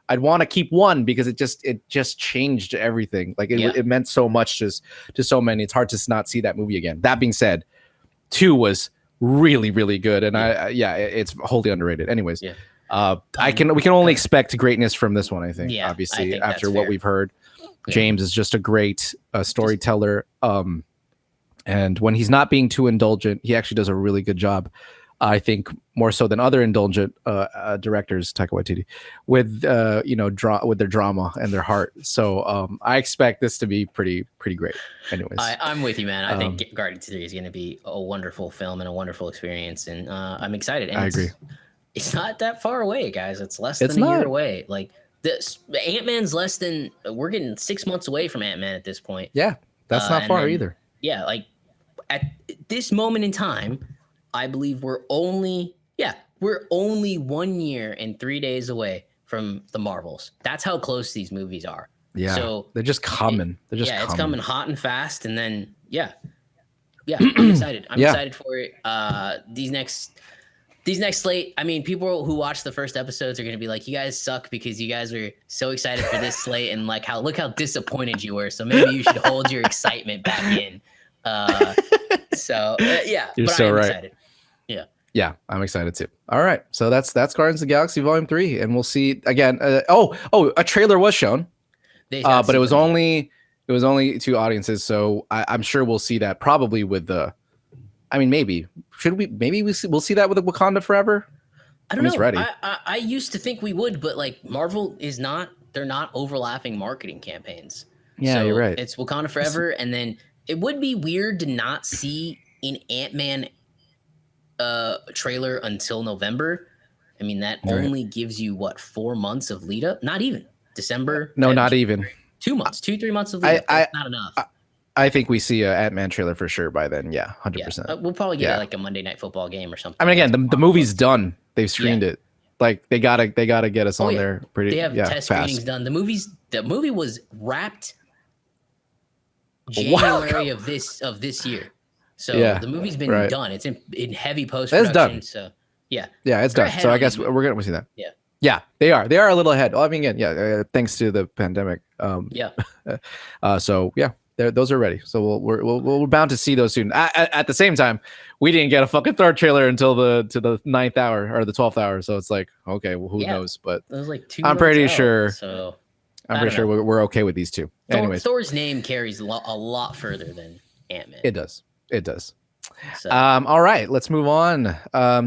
I'd want to keep 1 because it just changed everything. Like it meant so much to so many. It's hard to not see that movie again. That being said, 2 was really, really good, and it's wholly underrated. Anyways, we can only expect greatness from this one. I think, obviously, after what we've heard, James is just a great storyteller. And when he's not being too indulgent, he actually does a really good job. I think more so than other indulgent directors, Taika Waititi, with with their drama and their heart. So I expect this to be pretty great. Anyways, I'm with you, man. I think Guardians 3 is going to be a wonderful film and a wonderful experience, and I'm excited. And I agree. It's not that far away, guys. It's less than a year away. Like this, Ant-Man's less than. We're getting 6 months away from Ant-Man at this point. Yeah, that's not far either. Yeah, like at this moment in time, I believe we're only 1 year and 3 days away from the Marvels. That's how close these movies are. Yeah, so they're just coming. It's coming hot and fast. And then I'm excited. I'm excited for it. These next slate. I mean, people who watch the first episodes are going to be like, "You guys suck because you guys were so excited for this slate, and look how disappointed you were. So maybe you should hold your excitement back in." You're but so I'm right. Excited. Yeah, I'm excited too. All right, so that's Guardians of the Galaxy Volume 3, and we'll see again. A trailer was shown, but it was only 2 audiences. So I'm sure we'll see that probably with the. I mean, maybe we'll see that with the Wakanda Forever. I don't know. It's ready. I used to think we would, but like Marvel is not. They're not overlapping marketing campaigns. Yeah, so you're right. It's Wakanda Forever, and then it would be weird to not see an Ant-Man trailer until November. I mean, that only gives you 4 months of lead up. Not even December. No, not even 2 months, 2-3 months of lead up. That's not enough. I think we see a Ant-Man trailer for sure by then. Yeah, 100%. We'll probably get like a Monday Night Football game or something. I mean, again, the movie's done. They've screened it. Like they gotta get us on there pretty. They have test screenings done. The movie was wrapped January of this year. So the movie's been done. It's in heavy post-production. It's done. So it's done. So I guess we're gonna see that. Yeah, they are a little ahead. Well, I mean, again, thanks to the pandemic. So those are ready. So we're bound to see those soon. At the same time, we didn't get a fucking third trailer until the 9th hour or the 12th hour. So it's like, okay, well, who knows? But it was like 2 I'm pretty out, sure. So I'm pretty sure we're okay with these 2. Anyways, Thor's name carries a lot further than Ant-Man. It does. So. All right, let's move on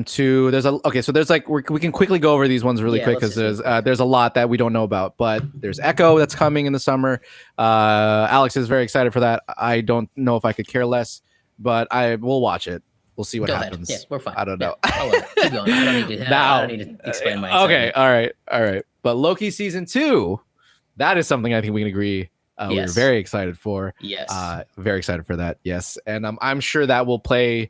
to there's like we can quickly go over these ones really quick because there's a lot that we don't know about, but there's Echo that's coming in the summer. Alex is very excited for that. I don't know if I could care less, but we'll watch it. We'll see what happens. Yeah, we're fine. I don't know. Keep going. I don't need to explain myself. Okay, all right. But Loki season 2, that is something I think we can agree. We're very excited for. Yes. Very excited for that. Yes. And I'm sure that will play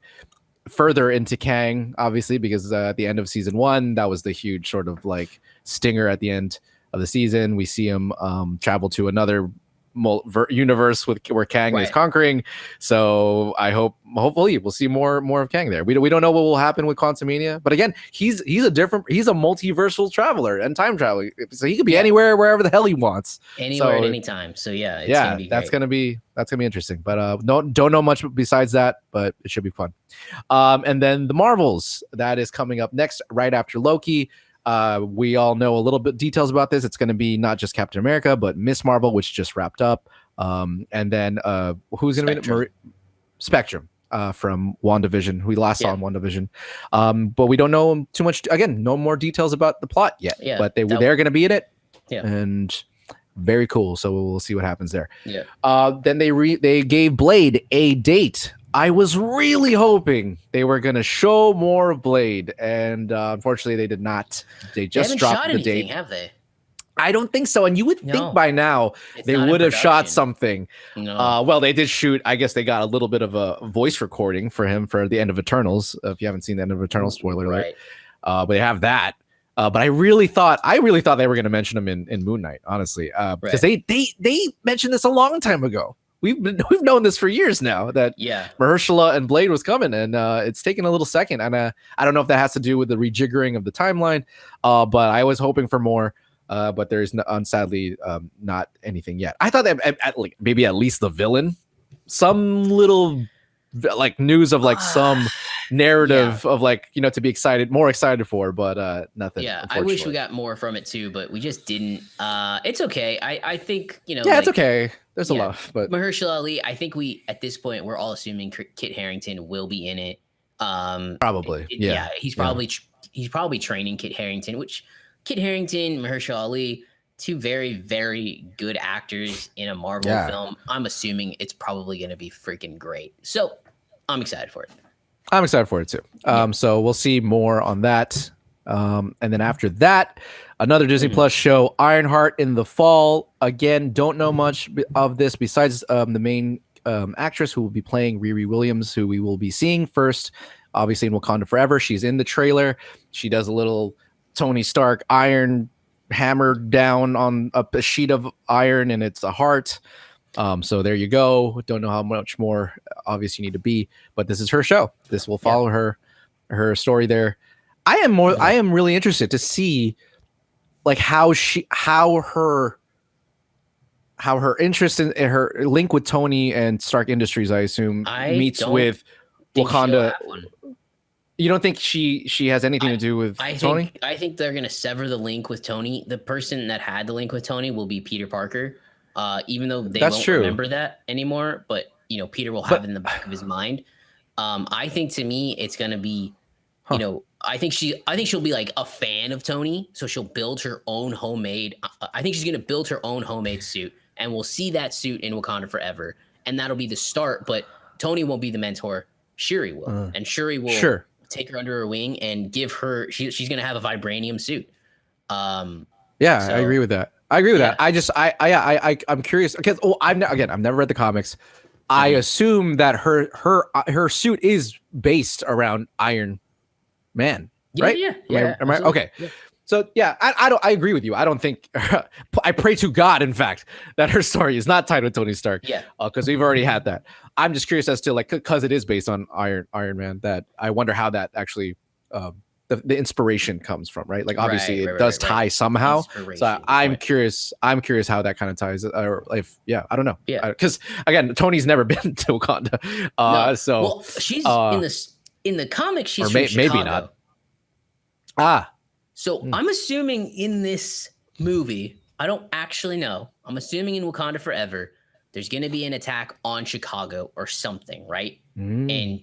further into Kang, obviously, because at the end of season 1, that was the huge sort of like stinger at the end of the season. We see him travel to another universe where Kang is conquering. So I hopefully we'll see more of Kang there. We don't know what will happen with Quantumania, but again, he's a multiversal traveler and time traveler, so he could be anywhere, wherever the hell he wants, anywhere at any time. So that's gonna be interesting. But don't know much besides that, but it should be fun. And then the Marvels, that is coming up next, right after Loki. We all know a little bit details about this. It's going to be not just Captain America, but Miss Marvel, which just wrapped up. And then who's going to be Spectrum from WandaVision, who we last saw in WandaVision. But we don't know too much. Again, no more details about the plot yet. Yeah, but they're going to be in it. Yeah, and very cool. So we'll see what happens there. Yeah. Then they gave Blade a date. I was really hoping they were going to show more of Blade, and unfortunately they did not. They just dropped the date. Have they? I don't think so. And you would think by now they would have shot something. No. Well, they did shoot. I guess they got a little bit of a voice recording for him for the end of Eternals. If you haven't seen the end of Eternals, spoiler alert. But they have that. But I really thought they were going to mention him in Moon Knight, honestly, because they mentioned this a long time ago. We've known this for years now that Mahershala and Blade was coming, and it's taken a little second. And I don't know if that has to do with the rejiggering of the timeline, but I was hoping for more. But there's sadly not anything yet. I thought that maybe at least the villain, some little like news of like some narrative of like, you know, to be more excited for, but nothing. Yeah, I wish we got more from it too, but we just didn't. It's okay. I think, you know. Yeah, it's okay. There's a lot, but Mahershala Ali, I think at this point we're all assuming Kit Harington will be in it. Probably. He's probably training Kit Harington, which Kit Harington, Mahershala Ali, two very, very good actors in a Marvel film. I'm assuming it's probably going to be freaking great. So I'm excited for it. I'm excited for it too. So we'll see more on that. And then after that, another Disney Plus show, Ironheart in the fall. Again, don't know much of this besides the main actress who will be playing Riri Williams, who we will be seeing first, obviously in Wakanda Forever. She's in the trailer. She does a little Tony Stark iron hammered down on a sheet of iron, and it's a heart. So there you go. Don't know how much more obvious you need to be, but this is her show. This will follow her story there. I am really interested to see like how her interest in her link with Tony and Stark Industries, I assume, meets with Wakanda. You don't think she has anything to do with Tony? I think they're going to sever the link with Tony. The person that had the link with Tony will be Peter Parker, even though they won't remember that anymore. But, you know, Peter will have it in the back of his mind. I think to me, it's going to be, you know, I think she'll be like a fan of Tony. So she'll build her own homemade. I think she's going to build her own homemade suit, and we'll see that suit in Wakanda Forever. And that'll be the start. But Tony won't be the mentor. Shuri will. And Shuri will take her under her wing and give her. She's going to have a vibranium suit. I agree with that. that. I'm curious because I've never read the comics. I assume that her suit is based around Iron Man, right? Am I right? Okay. Yeah. So I agree with you. I don't think I pray to God, in fact, that her story is not tied with Tony Stark. Yeah. Because we've already had that. I'm just curious as to like because it is based on Iron Man. That I wonder how that actually the inspiration comes from, right? Like obviously it does tie somehow. So I'm curious. I'm curious how that kind of ties. Or if I don't know. Yeah. Because again, Tony's never been to Wakanda. No. So well, she's in the comics. She's from Chicago. Maybe not. So I'm assuming in this movie, I don't actually know. I'm assuming in Wakanda Forever, there's going to be an attack on Chicago or something, right? And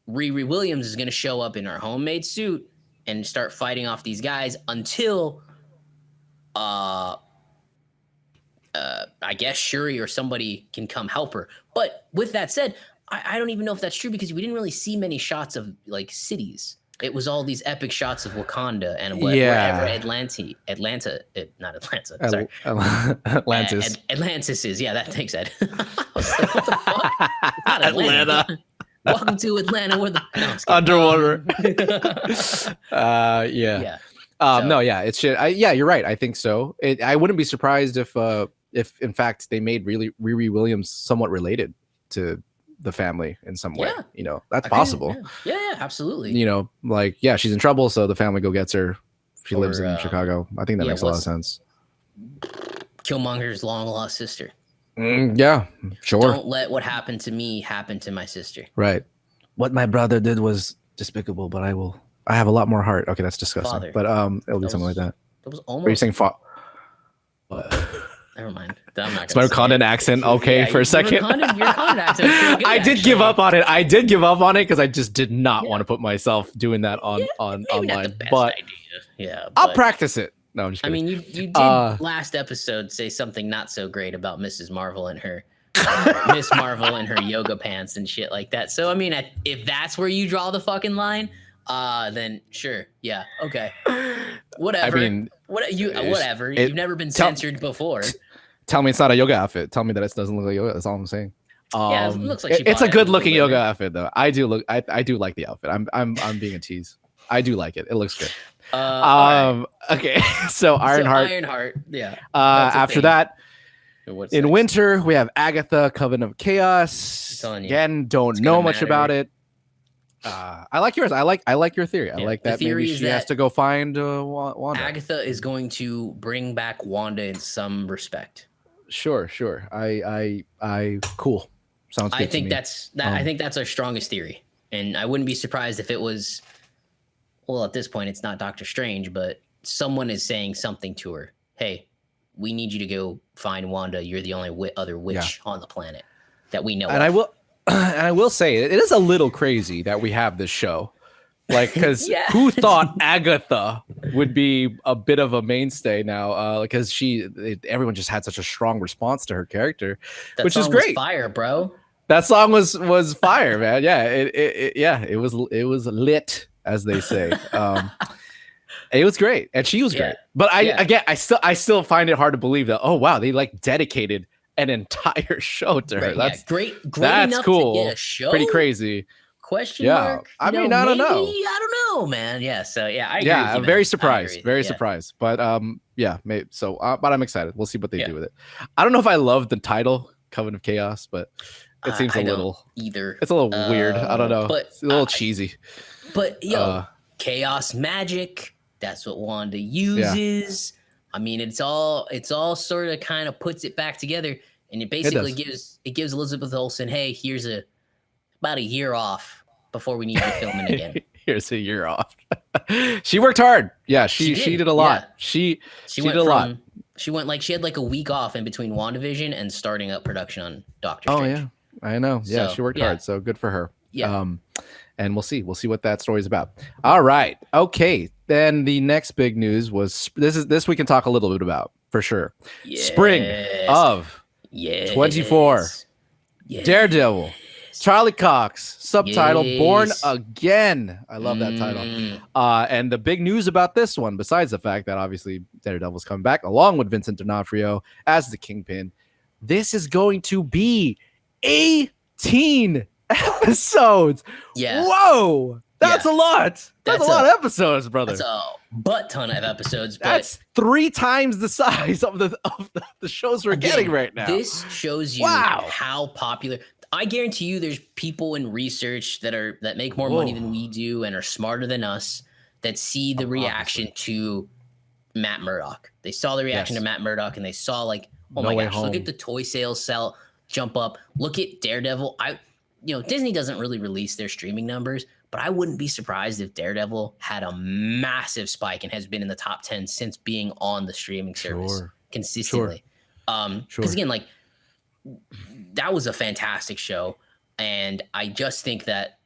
Riri Williams is going to show up in her homemade suit and start fighting off these guys until, I guess Shuri or somebody can come help her. But with that said, I don't even know if that's true because we didn't really see many shots of like cities. It was all these epic shots of Wakanda and wherever Atlantis. Atlantis is. Yeah, that takes Ed. I was like, what the fuck? Not Atlanta. Welcome to Atlanta, where the underwater. It's shit. You're right. I think so. I wouldn't be surprised if in fact they made Riri Williams somewhat related to the family in some way. You know, that's possible. Yeah, absolutely. You know, like she's in trouble, so the family go gets her. She lives in Chicago. I think that makes a lot of sense. Killmonger's long lost sister. Yeah, sure. Don't let what happened to me happen to my sister. Right. What my brother did was despicable, but I have a lot more heart. Okay, that's disgusting. Father. But it'll be something like that. That was almost. Are you saying Never mind. I'm not it's my Wakandan accent. Okay, for a second. Your Wakandan accent. I did give up on it. I did give up on it because I just did not want to put myself doing that on online. Not the best idea. Yeah, I'll practice it. No, I'm just kidding. I mean, you did last episode say something not so great about Mrs. Marvel and her Miss Marvel and her yoga pants and shit like that. So I mean, if that's where you draw the fucking line, Then sure, yeah, okay, whatever. I mean, whatever. You've never been censored before. Tell me it's not a yoga outfit. Tell me that it doesn't look like yoga. That's all I'm saying. Yeah, it looks like it's a good looking yoga outfit though. I do like the outfit. I'm being a tease. I do like it. It looks good. Right. Okay. So Ironheart. Yeah. After that, in winter we have Agatha, Coven of Chaos. Again, don't know much about it. I like yours. I like your theory. I like that maybe she has to go find Wanda. Agatha is going to bring back Wanda in some respect. Sure. I cool. Sounds good. I think that's our strongest theory, and I wouldn't be surprised if it was. Well, at this point, it's not Doctor Strange, but someone is saying something to her. Hey, we need you to go find Wanda. You're the only other witch on the planet that we know. And of. I will say it is a little crazy that we have this show, like, because who thought Agatha would be a bit of a mainstay now? Because everyone just had such a strong response to her character, which is great. Fire, bro. That song was fire, man. Yeah, it was lit, as they say. It was great, and she was great. But I still find it hard to believe that. Oh wow, they like dedicated an entire show to her. That's great. That's enough cool. To get a show? Pretty crazy. Question mark. I mean, I don't know. I don't know, man. Yeah. So I agree with I'm you, very surprised. Very surprised. But maybe so. But I'm excited. We'll see what they do with it. I don't know if I love the title Coven of Chaos, but it seems a little either. It's a little weird. I don't know. But it's a little cheesy. But chaos magic. That's what Wanda uses. I mean, it's all sort of kind of puts it back together, and it basically gives Elizabeth Olsen, hey, here's about a year off before we need you filming again. Here's a year off. She worked hard. Yeah, she did a lot. Yeah. She did a lot. She had like a week off in between WandaVision and starting up production on Doctor Strange. Oh yeah, I know. Yeah, she worked hard. So good for her. Yeah. And we'll see what that story is about. All right. Okay. Then the next big news was this we can talk a little bit about for sure. Yes. Spring of 24. Yes. Daredevil. Charlie Cox, subtitle Born Again. I love that title. And the big news about this one, besides the fact that obviously Daredevil's coming back along with Vincent D'Onofrio as the Kingpin, this is going to be 18 episodes. Yeah. Whoa. That's a lot. That's a lot of episodes, brother. That's a butt ton of episodes. But that's 3 times the size of the shows we're getting right now. This shows you how popular. I guarantee you there's people in research that make more money than we do and are smarter than us that see the reaction to Matt Murdock. They saw the reaction to Matt Murdock and they saw like, oh my gosh, look at the toy sales jump up. Look at Daredevil. Disney doesn't really release their streaming numbers, but I wouldn't be surprised if Daredevil had a massive spike and has been in the top 10 since being on the streaming service consistently. Because again, like, that was a fantastic show, and I just think that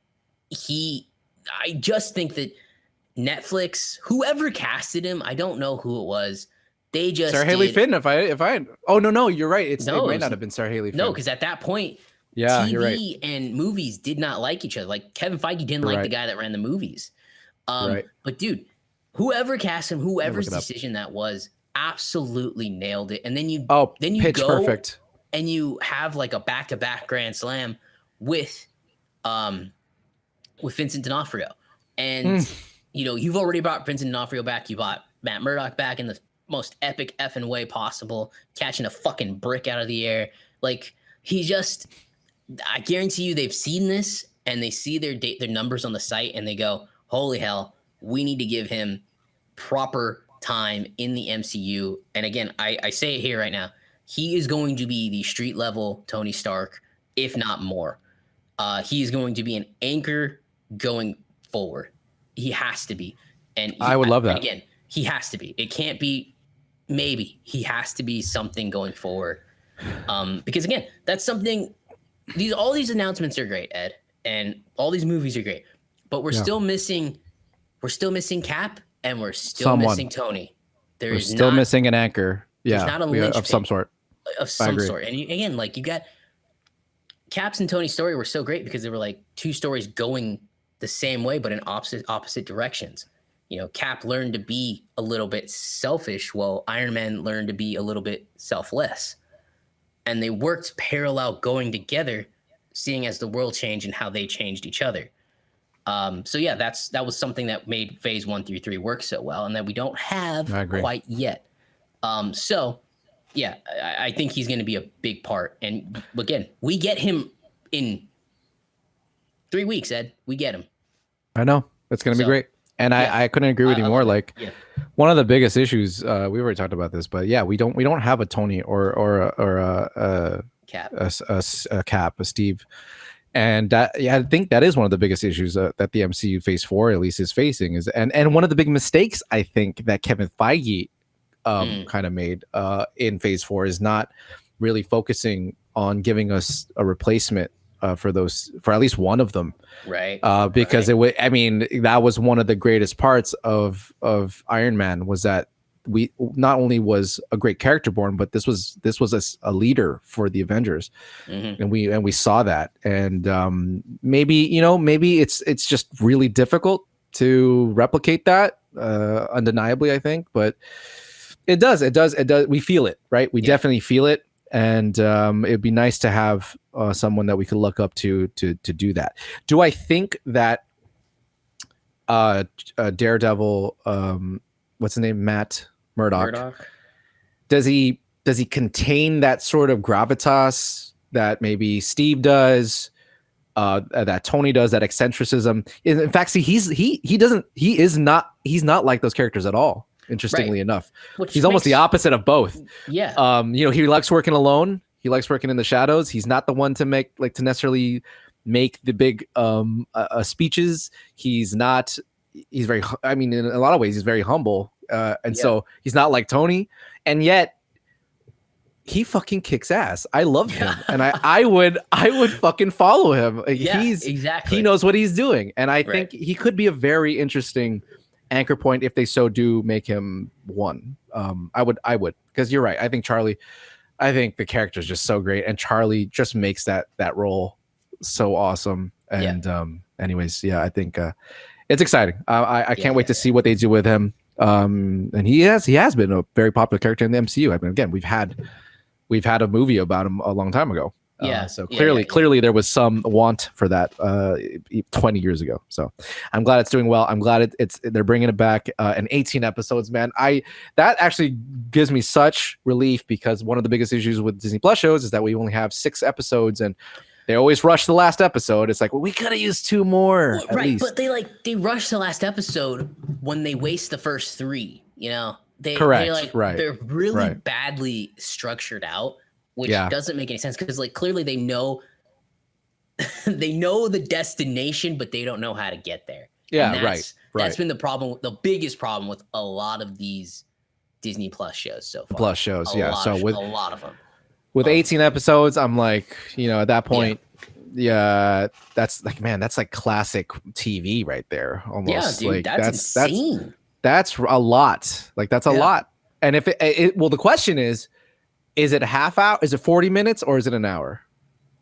Netflix, whoever casted him, I don't know who it was. They just Sarah Haley Finn. No, you're right. It might not have been Sarah Haley Finn. No, because at that point, TV you're right. And movies did not like each other. Like Kevin Feige didn't like the guy that ran the movies. But dude, whoever cast him, whoever's decision that was, absolutely nailed it. And then you pitch perfect. And you have like a back-to-back Grand Slam with Vincent D'Onofrio. And you've already brought Vincent D'Onofrio back. You brought Matt Murdock back in the most epic effing way possible, catching a fucking brick out of the air. Like, I guarantee you they've seen this and they see their numbers on the site and they go, holy hell, we need to give him proper time in the MCU. And again, I say it here right now. He is going to be the street level Tony Stark, if not more. He is going to be an anchor going forward. He has to be. And I would love that. Again, he has to be. It can't be maybe. He has to be something going forward. Because again, that's something. All these announcements are great, Ed, and all these movies are great. But we're still missing. We're still missing Cap, and we're still missing Tony. We're still missing an anchor. There's not a linchpin of some sort. Of some sort. And again, like, you got Cap's and Tony's story were so great because they were like 2 stories going the same way, but in opposite directions. You know, Cap learned to be a little bit selfish, while Iron Man learned to be a little bit selfless. And they worked parallel, going together, seeing as the world changed and how they changed each other. So yeah, that was something that made phase 1 through 3 work so well, and that we don't have quite yet. So yeah, I think he's going to be a big part. And again, we get him in 3 weeks, Ed. We get him. I know. It's going to be great. And I couldn't agree with you more. Like one of the biggest issues, we already talked about this, but yeah, we don't have a Tony or a Cap, a Steve. And I think that is one of the biggest issues that the MCU phase 4 at least is facing, is and one of the big mistakes I think that Kevin Feige kind of made in phase 4 is not really focusing on giving us a replacement for at least one of them, right? Because I mean, that was one of the greatest parts of Iron Man, was that we not only was a great character born, but this was a leader for the Avengers, and we saw that. And maybe it's just really difficult to replicate that, undeniably, I think, but it does. We feel it, right? We definitely feel it. And it'd be nice to have someone that we could look up to do that. Do I think that Daredevil, what's his name, Matt Murdock, does he contain that sort of gravitas that maybe Steve does, that Tony does, that eccentricism? In fact, see, he's not like those characters at all. Interestingly enough, he's almost the opposite of both. Yeah. He likes working alone. He likes working in the shadows. He's not the one to necessarily make the big speeches. He's very, I mean, in a lot of ways, he's very humble. So he's not like Tony, and yet he fucking kicks ass. I love him. And I would fucking follow him. He knows what he's doing. And I think he could be a very interesting anchor point if they so do make him one. I would, because you're right. I think the character is just so great, and Charlie just makes that role so awesome. And anyways, I think it's exciting. I can't wait to see what they do with him. And he has been a very popular character in the MCU. I mean, again, we've had a movie about him a long time ago. So clearly there was some want for that 20 years ago. So I'm glad it's doing well. I'm glad they're bringing it back in 18 episodes, man. That actually gives me such relief, because one of the biggest issues with Disney Plus shows is that we only have 6 episodes, and they always rush the last episode. It's like, well, we could have used 2 more. Well, right, but they rush the last episode when they waste the first 3. You know, they're really badly structured out, which doesn't make any sense, because like clearly they know the destination, but they don't know how to get there. That's been the problem, the biggest problem with a lot of these Disney Plus shows so far. A lot of them. With 18 episodes, I'm like, at that point, that's like, man, that's like classic TV right there. Almost. Yeah, dude, that's insane. That's a lot. Like, that's a lot. And if the question is it half hour? Is it 40 minutes, or is it an hour?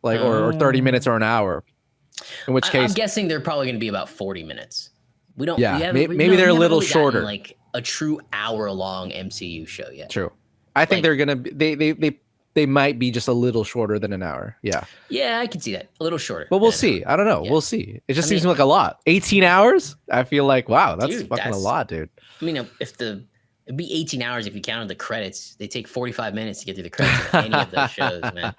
Like, or 30 minutes or an hour? In which case, I'm guessing they're probably going to be about 40 minutes. We don't. Maybe they're a little shorter. Like a true hour-long MCU show yet. True. I think they're gonna. They might be just a little shorter than an hour. Yeah. Yeah, I can see that. A little shorter. But we'll see. I don't know. Yeah. We'll see. It just seems like a lot. 18 hours? I feel like, wow, that's fucking a lot, dude. I mean, it'd be 18 hours if you counted the credits. They take 45 minutes to get through the credits of any of those shows, man.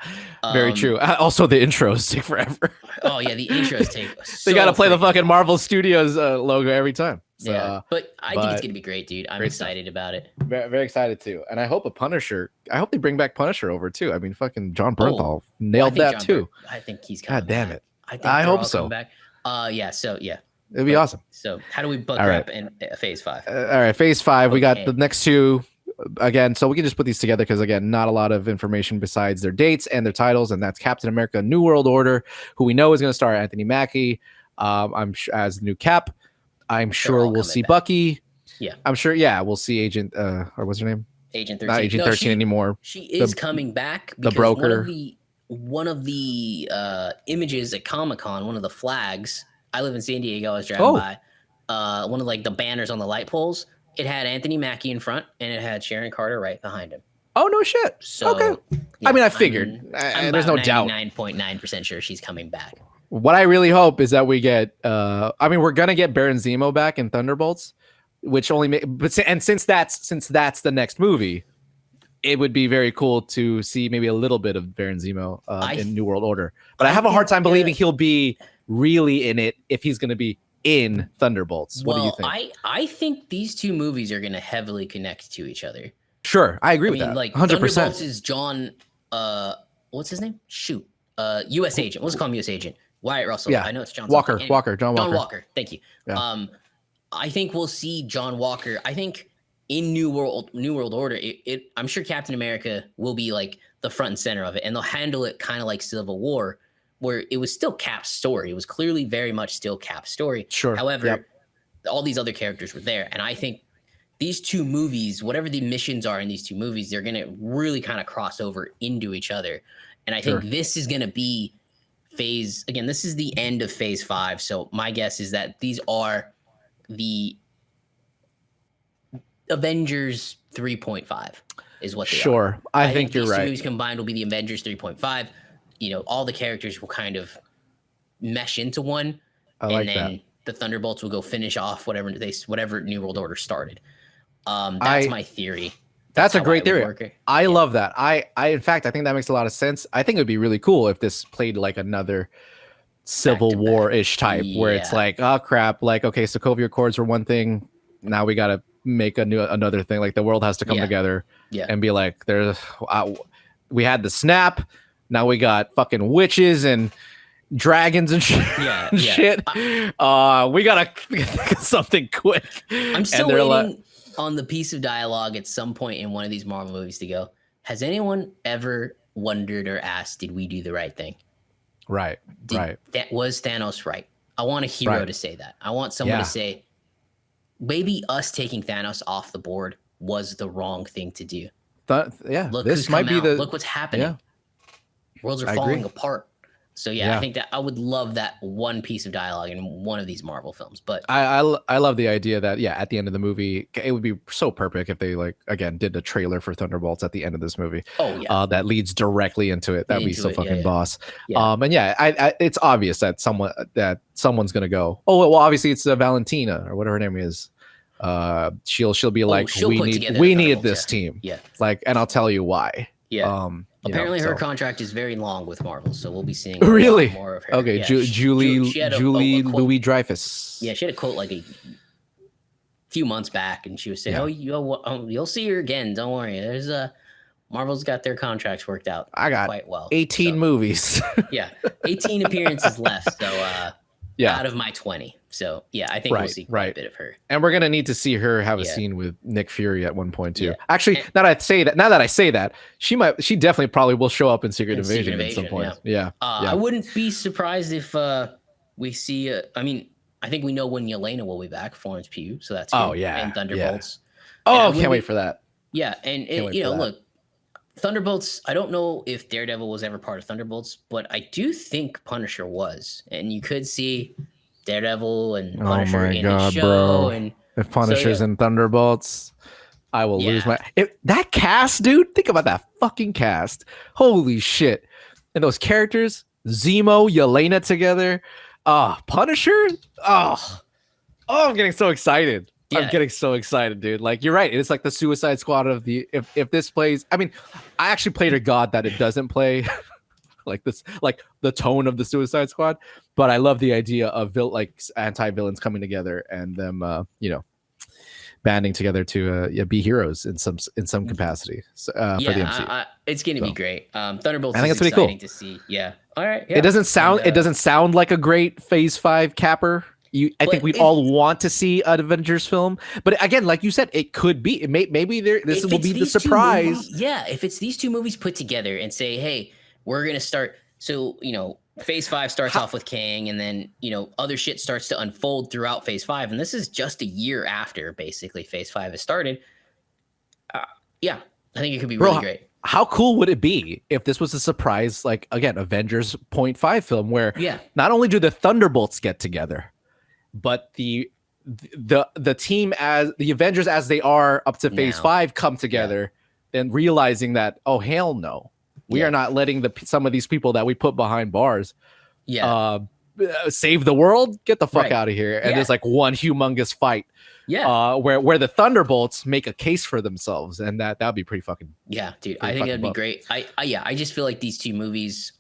Very true. Also, the intros take forever. Oh, yeah, the intros take They got to play the fucking Marvel Studios logo every time. So, but I think it's going to be great, dude. I'm excited about it. Very, very excited, too. And I hope I hope they bring back Punisher over, too. I mean, fucking John Bernthal nailed that, too. I think he's coming God damn it. I hope so. Back. It'd be awesome. So how do we book up in phase 5? All right, phase 5. We got the next 2 again. So we can just put these together because, again, not a lot of information besides their dates and their titles. And that's Captain America: New World Order, who we know is going to star Anthony Mackie as the new Cap. I'm sure we'll see Bucky. Yeah. I'm sure. Yeah, we'll see Agent, or what's her name? Agent 13. Not Agent 13 anymore. She is coming back. The broker. One of the images at Comic-Con, one of the flags, I live in San Diego. I was driving by one of like the banners on the light poles. It had Anthony Mackie in front, and it had Sharon Carter right behind him. Oh, no shit. So, okay. Yeah, I mean, I figured. I'm there's no doubt. 99.9% sure she's coming back. What I really hope is that we get. I mean, we're gonna get Baron Zemo back in Thunderbolts, which only. And since that's the next movie, it would be very cool to see maybe a little bit of Baron Zemo in New World Order. But I have a hard time believing he'll be really in it if he's gonna be in Thunderbolts. What do you think? I think these two movies are gonna heavily connect to each other. Sure, I agree with that. Like 100%. Thunderbolts is John. What's his name? Shoot. U.S. agent. Let's call him U.S. agent. Wyatt Russell. Yeah. I know it's John Walker. Anyway, Walker. John Walker. John Walker. Thank you. Yeah. I think we'll see John Walker. I think in New World Order, I'm sure Captain America will be like the front and center of it, and they'll handle it kind of like Civil War, where it was still Cap's story. It was clearly very much still Cap's story. Sure. However, all these other characters were there, and I think these two movies, whatever the missions are in these two movies, they're going to really kind of cross over into each other. And I think this is going to be this is the end of phase 5. So my guess is that these are the Avengers 3.5 is what they are. Sure. I think you're these right. Two movies combined will be the Avengers 3.5. All the characters will kind of mesh into one. And then the Thunderbolts will go finish off whatever New World Order started. That's my theory. That's a great theory. I love that. I in fact, I think that makes a lot of sense. I think it would be really cool if this played like another Civil War-ish type, where it's like, oh crap, like, okay, Sokovia Accords were one thing. Now we got to make another thing. Like the world has to come together and be like, we had the snap. Now we got fucking witches and dragons and shit. We gotta think of something quick. I'm still waiting on the piece of dialogue at some point in one of these Marvel movies to go, has anyone ever wondered or asked, did we do the right thing? Right. That was Thanos right? I want a hero to say that. I want someone to say, maybe us taking Thanos off the board was the wrong thing to do. Look, this might be look what's happening. Worlds are falling apart. So I think that I would love that one piece of dialogue in one of these Marvel films. But I love the idea that at the end of the movie, it would be so perfect if they did a trailer for Thunderbolts at the end of this movie. That leads directly into it. That'd be so fucking boss. It's obvious that someone's gonna go. Oh well, obviously it's Valentina or whatever her name is. She'll be like, we need this team. And I'll tell you why. Apparently her contract is very long with Marvel, so we'll be seeing really more of her. Okay, Julie Louis-Dreyfus. Yeah, she had a quote like a few months back, and she was saying, you'll see her again. Don't worry. There's Marvel's got their contracts worked out. I got quite well. 18 movies. 18 appearances left. So out of my 20. So I think we'll see quite a bit of her. And we're gonna need to see her have a scene with Nick Fury at one point too. Actually, now that I say that, she definitely probably will show up in Secret Invasion at some point. I wouldn't be surprised if we see. I think we know when Yelena will be back, Florence Pugh. So that's good. And Thunderbolts. Oh, can't wait for that. Yeah, and look, Thunderbolts. I don't know if Daredevil was ever part of Thunderbolts, but I do think Punisher was, and you could see Daredevil and Punisher in the show. Bro. And if Punisher's in Thunderbolts, I will lose my. That cast, dude. Think about that fucking cast. Holy shit! And those characters, Zemo, Yelena together. Punisher. I'm getting so excited. I'm getting so excited, dude. Like, you're right. It's like the Suicide Squad of the if this plays. I mean, I actually pray to God that it doesn't play like this, like the tone of the Suicide Squad. But I love the idea of anti-villains coming together and them, banding together to be heroes in some capacity. So, for the MCU. It's going to be great. Thunderbolts. I think it's pretty cool to see. Yeah. All right. Yeah. It doesn't sound like a great Phase 5 capper. I think we'd all want to see an Avengers film, but again, like you said, it could be. Maybe this will be the surprise. If it's these two movies put together and say, "Hey, we're gonna start." So Phase 5 starts off with Kang, and then other shit starts to unfold throughout Phase 5, and this is just a year after basically Phase 5 has started. I think it could be really great. how cool would it be if this was a surprise, like again, Avengers .5 film where not only do the Thunderbolts get together, but the team as the Avengers as they are up to phase 5 come together and realizing that, oh hell no, we are not letting some of these people that we put behind bars save the world, get the fuck out of here. And there's like one humongous fight where the Thunderbolts make a case for themselves, and that'd be pretty fucking dude. I think that'd be great. I just feel like these two movies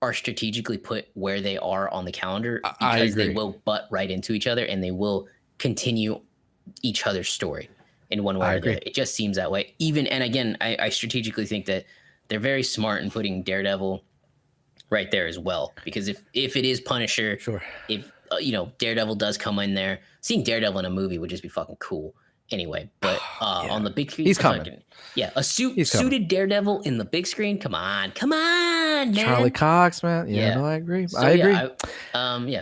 are strategically put where they are on the calendar because they will butt right into each other and they will continue each other's story in one way or the other. It just seems that way. And again, I strategically think that they're very smart in putting Daredevil right there as well, because if it is Punisher, if Daredevil does come in there, seeing Daredevil in a movie would just be fucking cool. Anyway, but on the big screen, he's coming. A suited Daredevil in the big screen. Come on, man. Charlie Cox, man. No, I agree. So, I agree.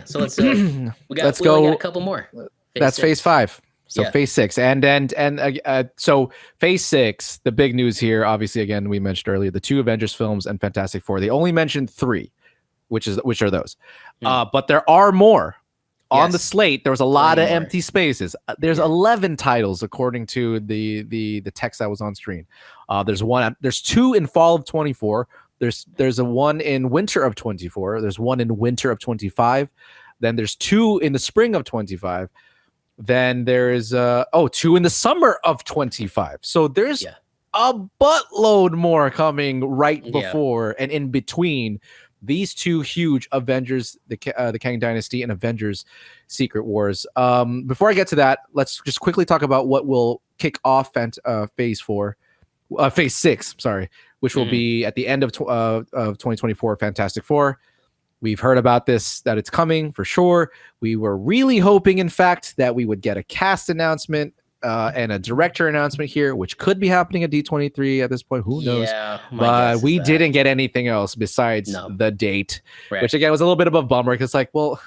So let's go. We got a couple more. That's phase 5. So phase 6, and so phase 6. The big news here, obviously, again, we mentioned earlier, the 2 Avengers films and Fantastic Four. They only mentioned 3, which are those, but there are more. On the slate, there was a lot of empty spaces. There's 11 titles according to the text that was on screen. There's 2 in fall of 24. There's a one in winter of 24. There's one in winter of 25. Then there's 2 in the spring of 25. Then there is 2 in the summer of 25. So there's a buttload more coming right before and in between these 2 huge Avengers, the Kang Dynasty and Avengers Secret Wars. Before I get to that, let's just quickly talk about what will kick off phase 6, which will be at the end of 2024, Fantastic Four. We've heard about this, that it's coming for sure. We were really hoping, in fact, that we would get a cast announcement and a director announcement here, which could be happening at D23 at this point. Who knows? But we didn't get anything else besides the date, which again was a little bit of a bummer because, like, well,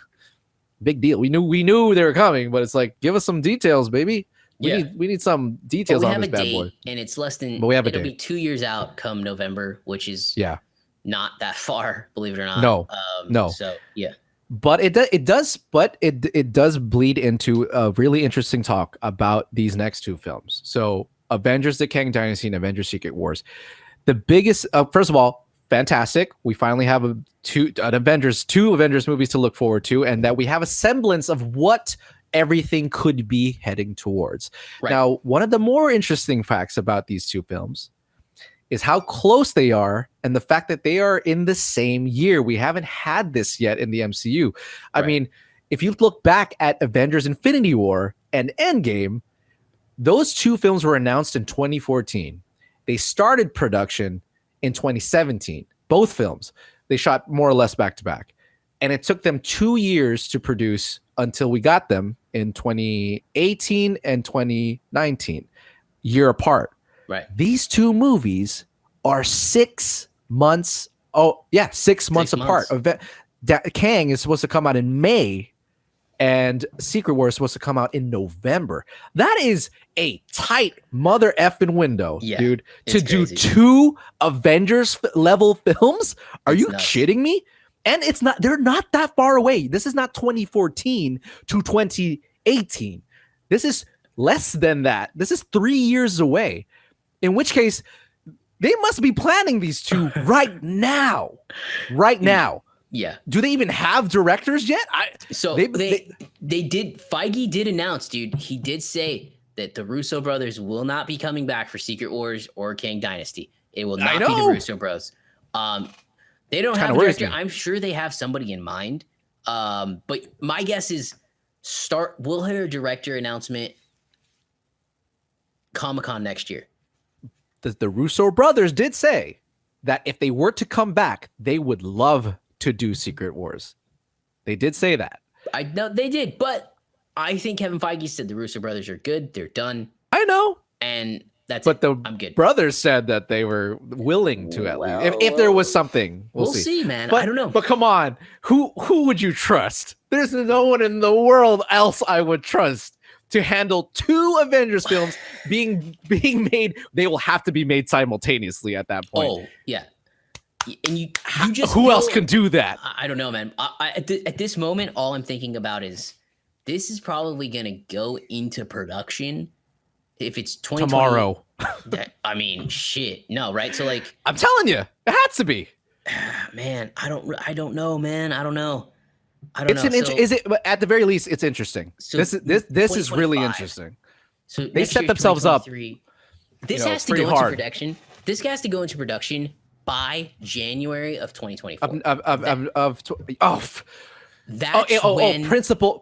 big deal. We knew they were coming, but it's like, give us some details, baby. We need some details on this bad boy. And it's less than. But it'll be 2 years out come November, which is not that far, believe it or not. No. So but it does bleed into a really interesting talk about these next 2 films. So Avengers: The Kang Dynasty and Avengers: Secret Wars. The biggest, first of all, fantastic. We finally have 2 Avengers movies to look forward to, and that we have a semblance of what everything could be heading towards. Now, one of the more interesting facts about these 2 films is how close they are, and the fact that they are in the same year. We haven't had this yet in the MCU. I mean, if you look back at Avengers: Infinity War and Endgame, those 2 films were announced in 2014. They started production in 2017. Both films, they shot more or less back to back. And it took them 2 years to produce until we got them in 2018 and 2019, year apart. These 2 movies are 6 months. 6 months apart. Kang is supposed to come out in May, and Secret Wars is supposed to come out in November. That is a tight mother effing window, dude. To do 2 Avengers level films? Are you kidding me? And they're not that far away. This is not 2014 to 2018. This is less than that. This is 3 years away. In which case, they must be planning these 2 right now. Right now. Yeah. Do they even have directors yet? They did. Feige did announce, dude. He did say that the Russo brothers will not be coming back for Secret Wars or Kang Dynasty. It will not be the Russo bros. They don't have a director. I'm sure they have somebody in mind. But my guess is we'll hit a director announcement Comic-Con next year. The Russo brothers did say that if they were to come back, they would love to do Secret Wars. They did say that. I know they did, but I think Kevin Feige said the Russo brothers are good. They're done. I know. And that's but it. I'm good. Brothers said that they were willing to at least. If there was something, we'll see, man. But, I don't know. But come on, who would you trust? There's no one in the world else I would trust to handle 2 Avengers films being made. They will have to be made simultaneously at that point. Oh yeah, and you just who else can do that? I don't know, man. At this moment, all I'm thinking about is this is probably gonna go into production if it's 2020 tomorrow. I mean, shit, no, right? So like, I'm telling you, it has to be. Man, I don't know, man. I don't know. Is it? But at the very least, it's interesting. So this is really interesting. So they set themselves up. This has to go into production. This has to go into production by January of 2024.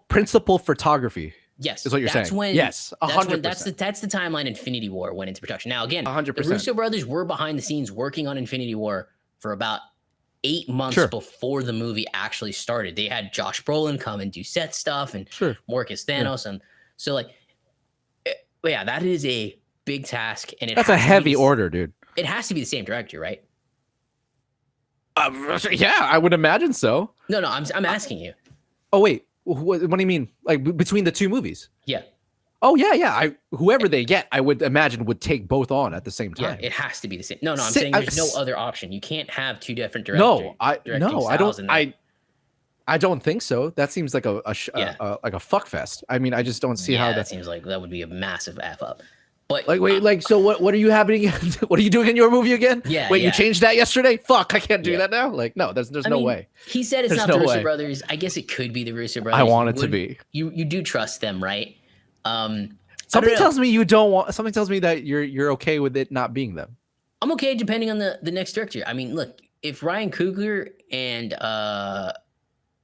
Principal photography. Yes, is what you're saying. Yes, 100%. That's the timeline Infinity War went into production. Now again, 100%. The Russo brothers were behind the scenes working on Infinity War for about 8 months before the movie actually started. They had Josh Brolin come and do set stuff and work as Thanos, and so like, yeah, that is a big task, and that's a heavy order, dude. It has to be the same director, right? Yeah, I would imagine so. No, I'm asking you. Oh wait, what do you mean? Like between the 2 movies? Yeah. Oh yeah. Whoever they get, I would imagine would take both on at the same time. Yeah, it has to be the same. No, I'm saying there's no other option. You can't have 2 different directors. I don't think so. That seems like like a fuck fest. I mean, I just don't see how that seems like that would be a massive F up. But so what are you having? What are you doing in your movie again? Yeah. Wait, you changed that yesterday? Fuck, I can't do that now. Like, no, there's no way. He said it's not the Russo brothers. I guess it could be the Russo brothers. I want it to be. You do trust them, right? Something tells me you don't want. Something tells me that you're okay with it not being them. I'm okay, depending on the next director. I mean, look, if Ryan Coogler and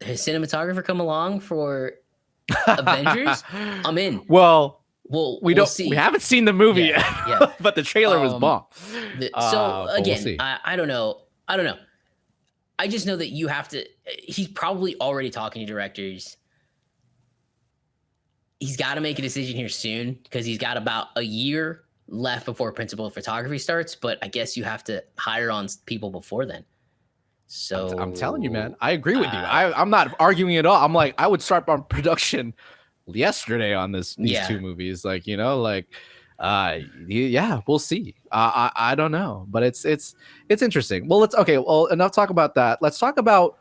his cinematographer come along for Avengers, I'm in. Well, we haven't seen the movie yet, but the trailer was bomb. Again, we'll I don't know. I just know that you have to. He's probably already talking to directors. He's got to make a decision here soon because he's got about a year left before principal photography starts. But I guess you have to hire on people before then. So I'm telling you, man, I agree with you. I'm not arguing at all. I'm like, I would start on production yesterday on these 2 movies. Like, we'll see. I don't know, but it's interesting. Well, enough talk about that. Let's talk about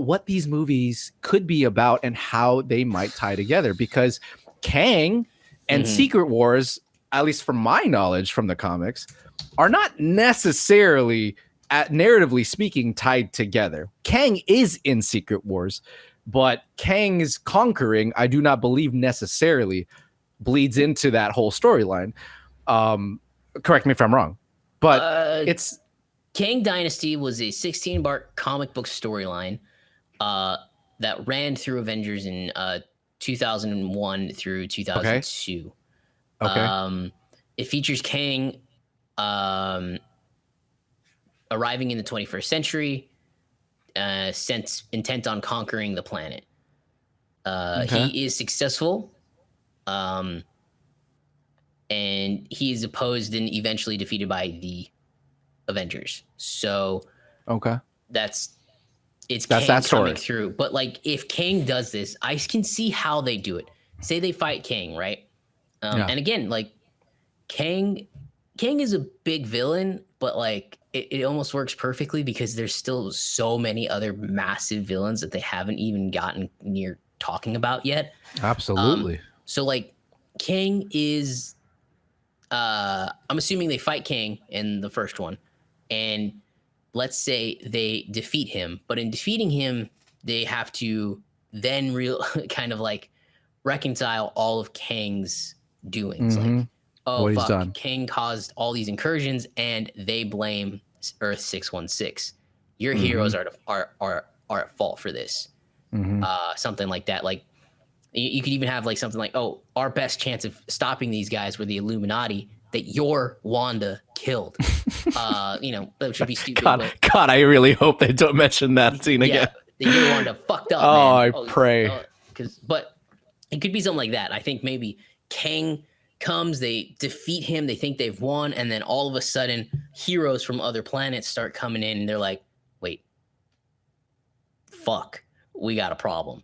what these movies could be about and how they might tie together, because Kang and Secret Wars, at least from my knowledge from the comics, are not necessarily, narratively speaking, tied together. Kang is in Secret Wars, but Kang's conquering, I do not believe necessarily bleeds into that whole storyline. Correct me if I'm wrong, but it's Kang Dynasty was a 16-part comic book storyline that ran through Avengers in 2001 through 2002. Okay. It features Kang arriving in the 21st century, intent on conquering the planet. He is successful, and he is opposed and eventually defeated by the Avengers. So that's Kang that story coming through. But like, if Kang does this, I can see how they do it. Say they fight Kang, right? And again, like, Kang is a big villain, but like it almost works perfectly because there's still so many other massive villains that they haven't even gotten near talking about yet. Absolutely. So like, Kang is I'm assuming they fight Kang in the first one, and let's say they defeat him, but in defeating him, they have to then kind of like reconcile all of Kang's doings. Like, what he's done. Kang caused all these incursions, and they blame Earth 616. Your heroes are at fault for this. Something like that. Like, you could even have like something like, oh, our best chance of stopping these guys were the Illuminati that your Wanda killed. That should be stupid. God, I really hope they don't mention that scene again. That your Wanda fucked up. Man. I pray. But it could be something like that. I think maybe Kang comes, they defeat him, they think they've won, and then all of a sudden, heroes from other planets start coming in, and they're like, wait, fuck, we got a problem.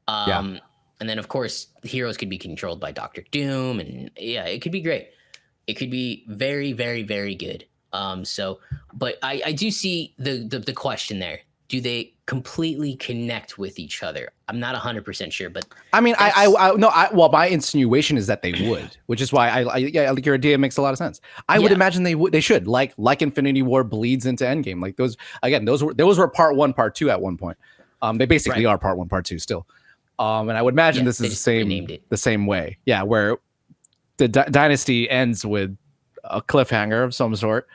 And And then, of course, the heroes could be controlled by Doctor Doom. And yeah, it could be great. It could be very, very, very good. But I do see the question there. Do they completely connect with each other? I'm not 100% sure, but I mean, well, my insinuation is that they would, which is why I like your idea makes a lot of sense. I would imagine they should, like Infinity War bleeds into Endgame. Like those were part 1, part 2 at one point. They basically are part 1, part 2 still. And I would imagine this is the same way. Yeah, where the dynasty ends with a cliffhanger of some sort,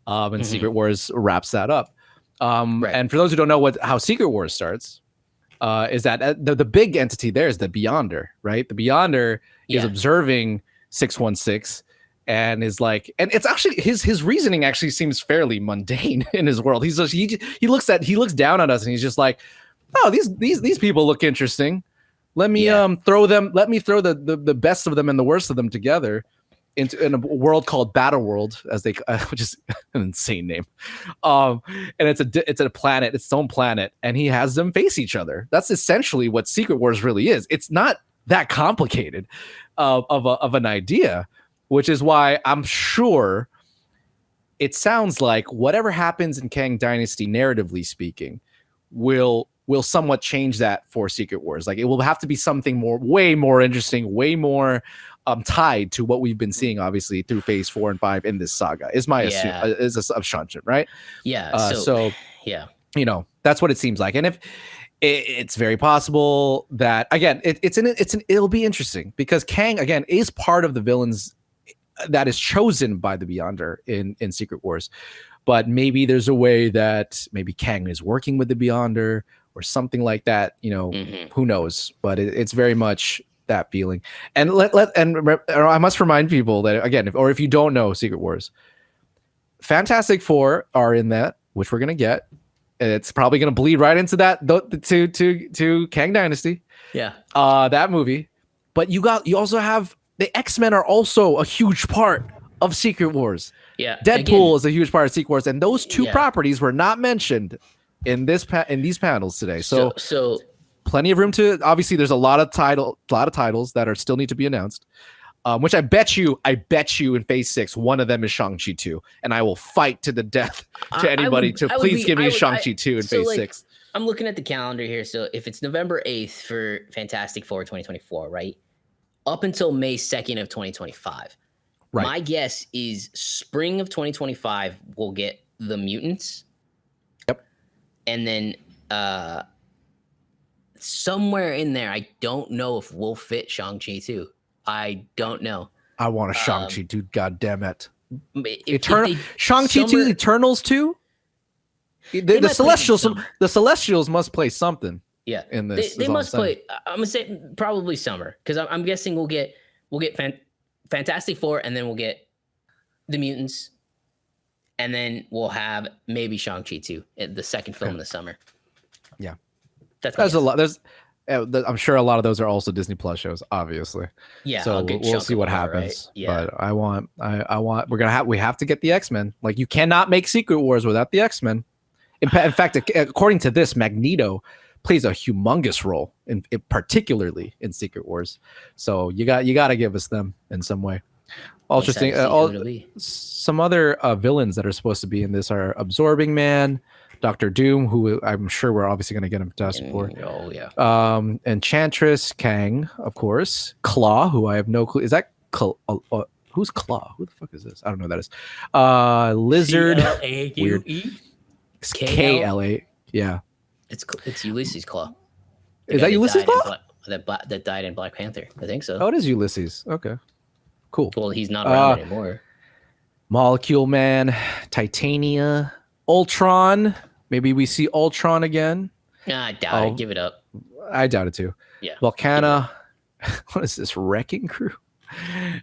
and Secret Wars wraps that up. And for those who don't know how Secret Wars starts, is that the big entity there is the Beyonder, right? The Beyonder is observing 616 and is like, and it's actually his reasoning actually seems fairly mundane in his world. He's just, he looks down on us and he's just like, oh, these people look interesting. Let me throw the best of them and the worst of them together in a world called Battle World, as they which is an insane name. And it's a planet, its own planet, and he has them face each other. That's essentially what Secret Wars really is. It's not that complicated of an idea, which is why I'm sure it sounds like whatever happens in Kang Dynasty, narratively speaking, will somewhat change that for Secret Wars. Like it will have to be something way more interesting, way more tied to what we've been seeing, obviously, through phase 4 and 5 in this saga, is my assumption, right? Yeah. So you know, that's what it seems like. And if it's very possible that, again, it'll be interesting because Kang, again, is part of the villains that is chosen by the Beyonder in Secret Wars. But maybe there's a way that maybe Kang is working with the Beyonder or something like that. You know, who knows? But it's very much that feeling. And I must remind people that, again, if you don't know Secret Wars, Fantastic Four are in that, which we're gonna get. It's probably gonna bleed right into that to Kang Dynasty. Yeah. That movie. But you also have the X-Men are also a huge part of Secret Wars. Yeah. Deadpool is a huge part of Secret Wars, and those two properties were not mentioned in these panels today. So plenty of room to, obviously there's a lot of titles that still need to be announced. Which I bet you in phase 6, one of them is Shang-Chi 2, and I will fight to the death to anybody to please give me Shang-Chi 2 in phase 6. I'm looking at the calendar here. So if it's November 8th for Fantastic Four 2024, right? Up until May 2nd of 2025. Right. My guess is spring of 2025 we'll get the Mutants. Yep. And then somewhere in there, I don't know if we'll fit Shang-Chi 2. I don't know. I want a Shang-Chi, dude. God damn it. Shang-Chi 2, Eternals 2? The Celestials must play something. Yeah. In this. They must play. I'm gonna say probably summer. Because I'm guessing we'll get Fantastic Four, and then we'll get the Mutants, and then we'll have maybe Shang-Chi 2, the second film in the summer. Yeah. There's a lot. I'm sure a lot of those are also Disney Plus shows, obviously. Yeah. So we'll see what happens. Right? Yeah. But we have to get the X-Men. Like, you cannot make Secret Wars without the X-Men. In fact, according to this, Magneto plays a humongous role particularly in Secret Wars. So you got to give us them in some way. Interesting. Some other villains that are supposed to be in this are Absorbing Man, Doctor Doom, who I'm sure we're obviously going to get him Fantastic Four. Oh yeah. Enchantress, Kang, of course. Claw, who I have no clue. Is that who's Claw? Who the fuck is this? I don't know who that is. Lizard. C-L-A-U-E? Weird. K-L-A. Yeah. It's Ulysses Claw. Is that Ulysses Claw? That died in Black Panther. I think so. Oh, it is Ulysses. Okay. Cool. Well, he's not around anymore. Molecule Man, Titania, Ultron. Maybe we see Ultron again. Nah, I doubt it. Give it up. I doubt it too. Yeah. Volcana. What is this? Wrecking Crew?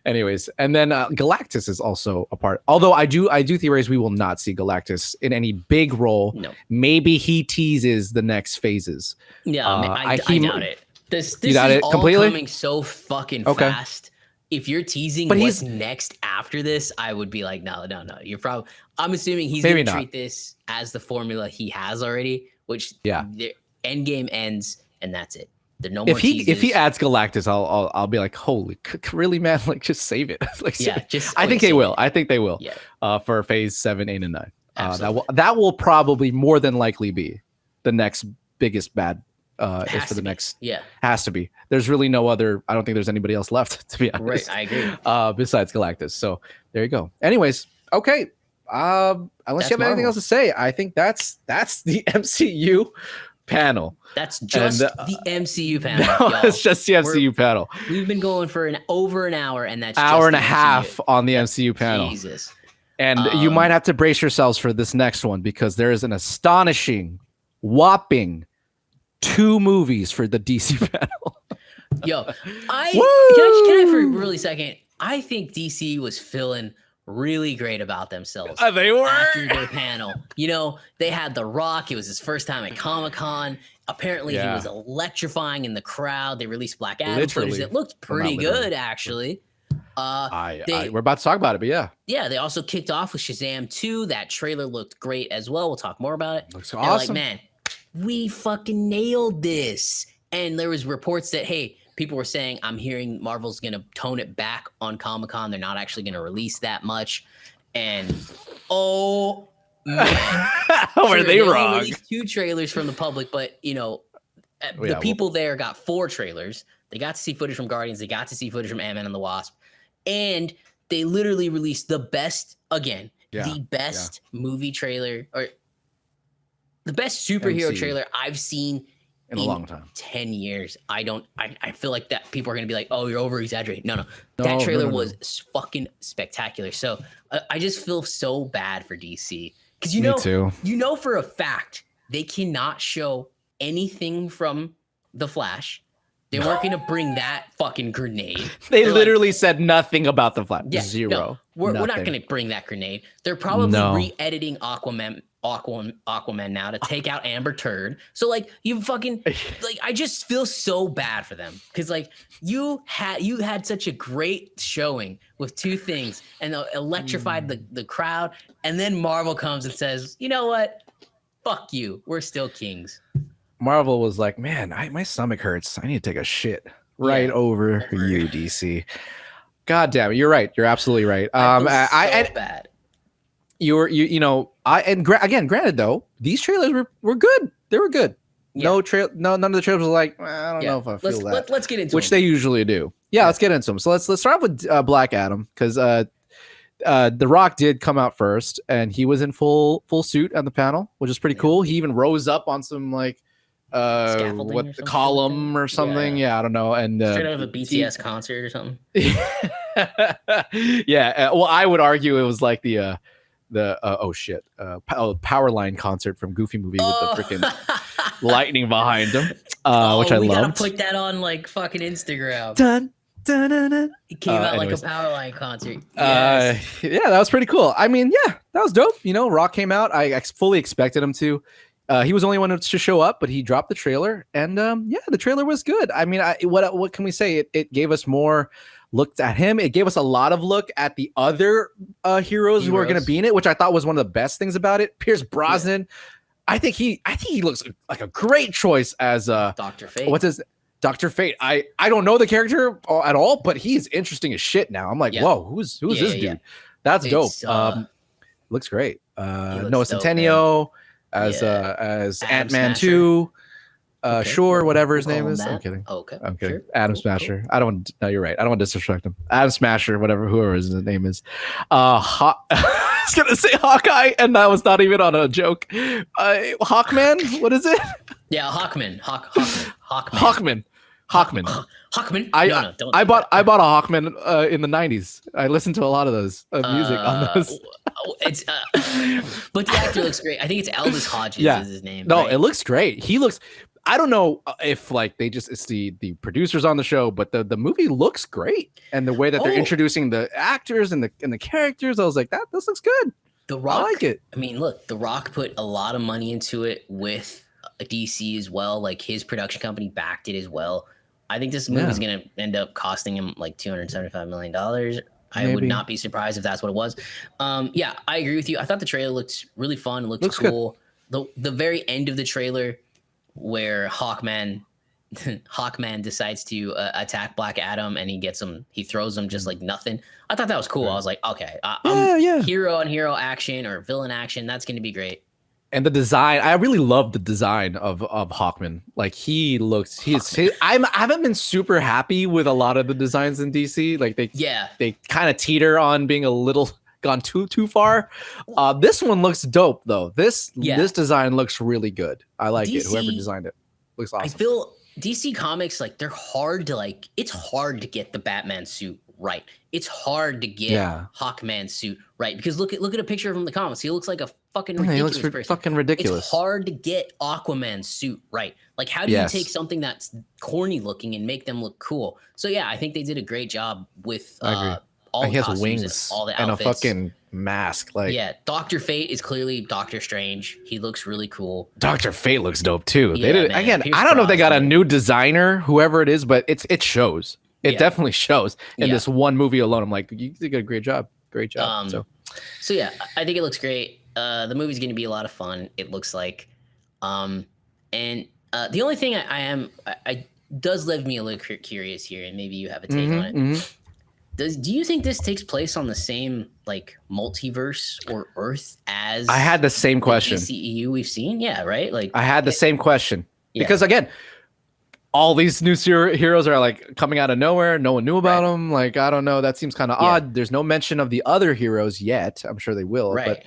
Anyways, and then Galactus is also a part. Although I do theorize we will not see Galactus in any big role. No. Maybe he teases the next phases. Yeah, I doubt it. This is all completely coming so fucking fast. If you're teasing what's next after this, I would be like, no. You're probably. I'm assuming he's going to treat this as the formula he has already, which the Endgame ends and that's it. There are no more if he teasers. adds Galactus, I'll be like, holy, really, man? Like, just save it. Like, yeah, just I think they will. I think they will. Yeah. For Phase 7, 8, and 9. Absolutely. That will probably more than likely be the next biggest bad. Is for the next. Yeah, has to be. There's really no other. I don't think there's anybody else left, to be honest. Right, I agree. Besides Galactus. So there you go. Anyways, okay. Unless That's you have anything Marvel. else to say, I think that's the MCU panel. That's just the MCU panel. No, it's just the MCU panel. We've been going for over an hour, and that's hour just and the a MCU. half on the MCU panel. Jesus. And you might have to brace yourselves for this next one, because there is an astonishing, whopping 2 movies for the DC panel. Yo, can I for a really second? I think DC was feeling really great about themselves. They were after their panel. You know, they had The Rock. It was his first time at Comic-Con. Apparently, he was electrifying in the crowd. They released Black Adam footage. It looked pretty good, actually. We're about to talk about it, but yeah. Yeah, they also kicked off with Shazam 2. That trailer looked great as well. We'll talk more about it. Looks They're awesome. like, man, we fucking nailed this. And there was reports that, hey, people were saying, I'm hearing Marvel's going to tone it back on Comic-Con. They're not actually going to release that much. And, oh, man. Were they wrong? Released 2 trailers from the public, but, you know, the people there got 4 trailers. They got to see footage from Guardians. They got to see footage from Ant-Man and the Wasp. And they literally released the best, the best movie trailer, or the best superhero trailer I've seen in a long time. 10 years. I feel like that people are going to be like, oh, you're over exaggerating. No. That trailer was fucking spectacular. So I just feel so bad for DC. Because you know for a fact they cannot show anything from The Flash. They weren't going to bring that fucking grenade. They literally said nothing about the Flash. Yeah, Zero. No, we're not going to bring that grenade. They're probably re-editing Aquaman now to take out Amber Turd. So like you fucking like I just feel so bad for them, because like you had such a great showing with 2 things and electrified the crowd, and then Marvel comes and says, you know what? Fuck you. We're still kings. Marvel was like, man, my stomach hurts. I need to take a shit over you, DC. God damn it. You're right. You're absolutely right. Bad. Granted though, these trailers were good. They were good. Yeah. None of the trailers were like, I don't know if I feel that. Let's get into which they usually do. Yeah, let's get into them. So let's start off with Black Adam, because The Rock did come out first, and he was in full suit on the panel, which is pretty cool. He even rose up on some like column or something. Yeah, I don't know. And straight out of a BTS concert or something. Yeah. Well, I would argue it was like the Powerline concert from Goofy movie with the freaking lightning behind him, which I loved. We gotta put that on like fucking Instagram. Dun, dun, dun, dun. It came out like a Powerline concert. Yes. Yeah, that was pretty cool. I mean, yeah, that was dope. You know, Rock came out. I fully expected him to. He was the only one to show up, but he dropped the trailer, and the trailer was good. I mean, what can we say? It gave us more looked at him. It gave us a lot of look at the other heroes who are going to be in it, which I thought was one of the best things about it. Pierce Brosnan, I think he looks like a great choice as Dr. Fate. What's his Dr. Fate? I don't know the character at all, but he's interesting as shit now. I'm like, whoa, who's this dude? Yeah. That's dope. Looks great. Noah Centineo as Ant-Man 2. Sure, whatever his name is. I'm kidding. Okay. I'm kidding. Sure. Adam Smasher. I don't. No, you're right. I don't want to disrespect him. Adam Smasher, whoever his name is. I was gonna say Hawkeye, and that was not even on a joke. Hawkman. What is it? Yeah, Hawkman. Hawkman. Hawkman. I bought a Hawkman in the 90s. I listened to a lot of those music on those. It's but the actor looks great. I think it's Aldous Hodges is his name. No, right? It looks great. He looks. I don't know if like it's the producers on the show, but the movie looks great, and the way that they're introducing the actors and the characters, I was like, this looks good. The Rock, I like it. I mean, look, The Rock put a lot of money into it with DC as well. Like his production company backed it as well. I think this movie is going to end up costing him like $275 million. I would not be surprised if that's what it was. I agree with you. I thought the trailer looked really fun. It looked cool. Good. The very end of the trailer where Hawkman Hawkman decides to attack Black Adam, and he throws him just like nothing. I thought that was cool. I was like, okay, hero on hero action or villain action. That's going to be great. And the design, I really love the design of Hawkman. Like I haven't been super happy with a lot of the designs in DC. Like they kind of teeter on being a little gone too far. This one looks dope though. This design looks really good. I like it. Whoever designed it looks awesome. I feel DC Comics, like they're hard to it's hard to get the Batman suit right. It's hard to get Hawkman's suit right because look at a picture of him in the comics. He looks like a fucking ridiculous person. Fucking ridiculous. It's hard to get Aquaman's suit right. Like how do you take something that's corny looking and make them look cool? So yeah, I think they did a great job with all the costumes, wings, all the and outfits. A fucking mask. Like Dr. Fate is clearly Doctor Strange. He looks really cool. Dr. Fate looks dope too. They did again. I don't know if they got a new designer, whoever it is, but it shows. It definitely shows in this one movie alone. I'm like, you did a great job. Great job. So yeah, I think it looks great. The movie's going to be a lot of fun. It looks like, and the only thing I does leave me a little curious here, and maybe you have a take on it. Do you think this takes place on the same like multiverse or Earth as I had the same question. DCEU we've seen? Yeah, right? Like I had the same question. Because again, all these new heroes are like coming out of nowhere. No one knew about them. Like, I don't know. That seems kind of odd. There's no mention of the other heroes yet. I'm sure they will. Right. But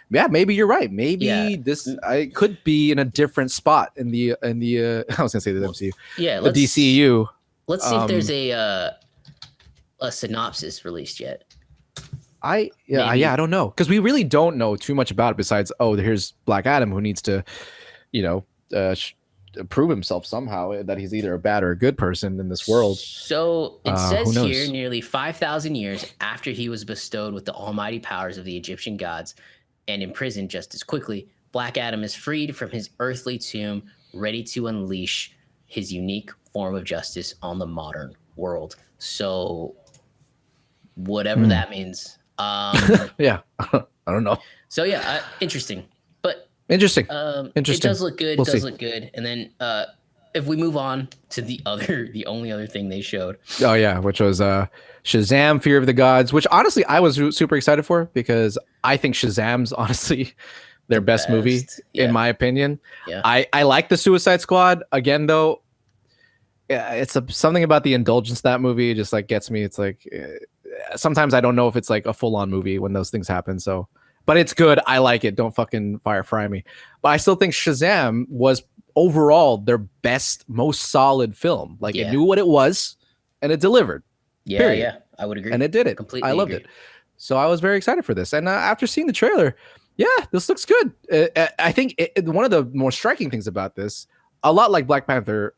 yeah, maybe you're right. Maybe this I could be in a different spot in the I was gonna say the MCU. Yeah, the DCEU. Let's see if there's a synopsis released yet. I don't know because we really don't know too much about it besides here's Black Adam who needs to prove himself somehow that he's either a bad or a good person in this world. So it says here nearly 5,000 years after he was bestowed with the almighty powers of the Egyptian gods and imprisoned just as quickly, Black Adam is freed from his earthly tomb, ready to unleash his unique form of justice on the modern world. So whatever that means. Yeah, I don't know. So yeah, interesting. But interesting. It does look good. We'll look good. And then if we move on to the only other thing they showed. Oh yeah, which was Shazam: Fear of the Gods, which honestly I was super excited for because I think Shazam's honestly their best movie in my opinion. Yeah. I like the Suicide Squad again though. Yeah, it's something about the indulgence of that movie just like gets me. It's like sometimes I don't know if it's like a full-on movie when those things happen. So, but it's good. I like it. Don't fucking fry me. But I still think Shazam was overall their best, most solid film. Like it knew what it was, and it delivered. Yeah, period. yeah, I would agree. And it did it. Completely, I loved it. So I was very excited for this. And after seeing the trailer, this looks good. I think one of the more striking things about this, a lot like Black Panther.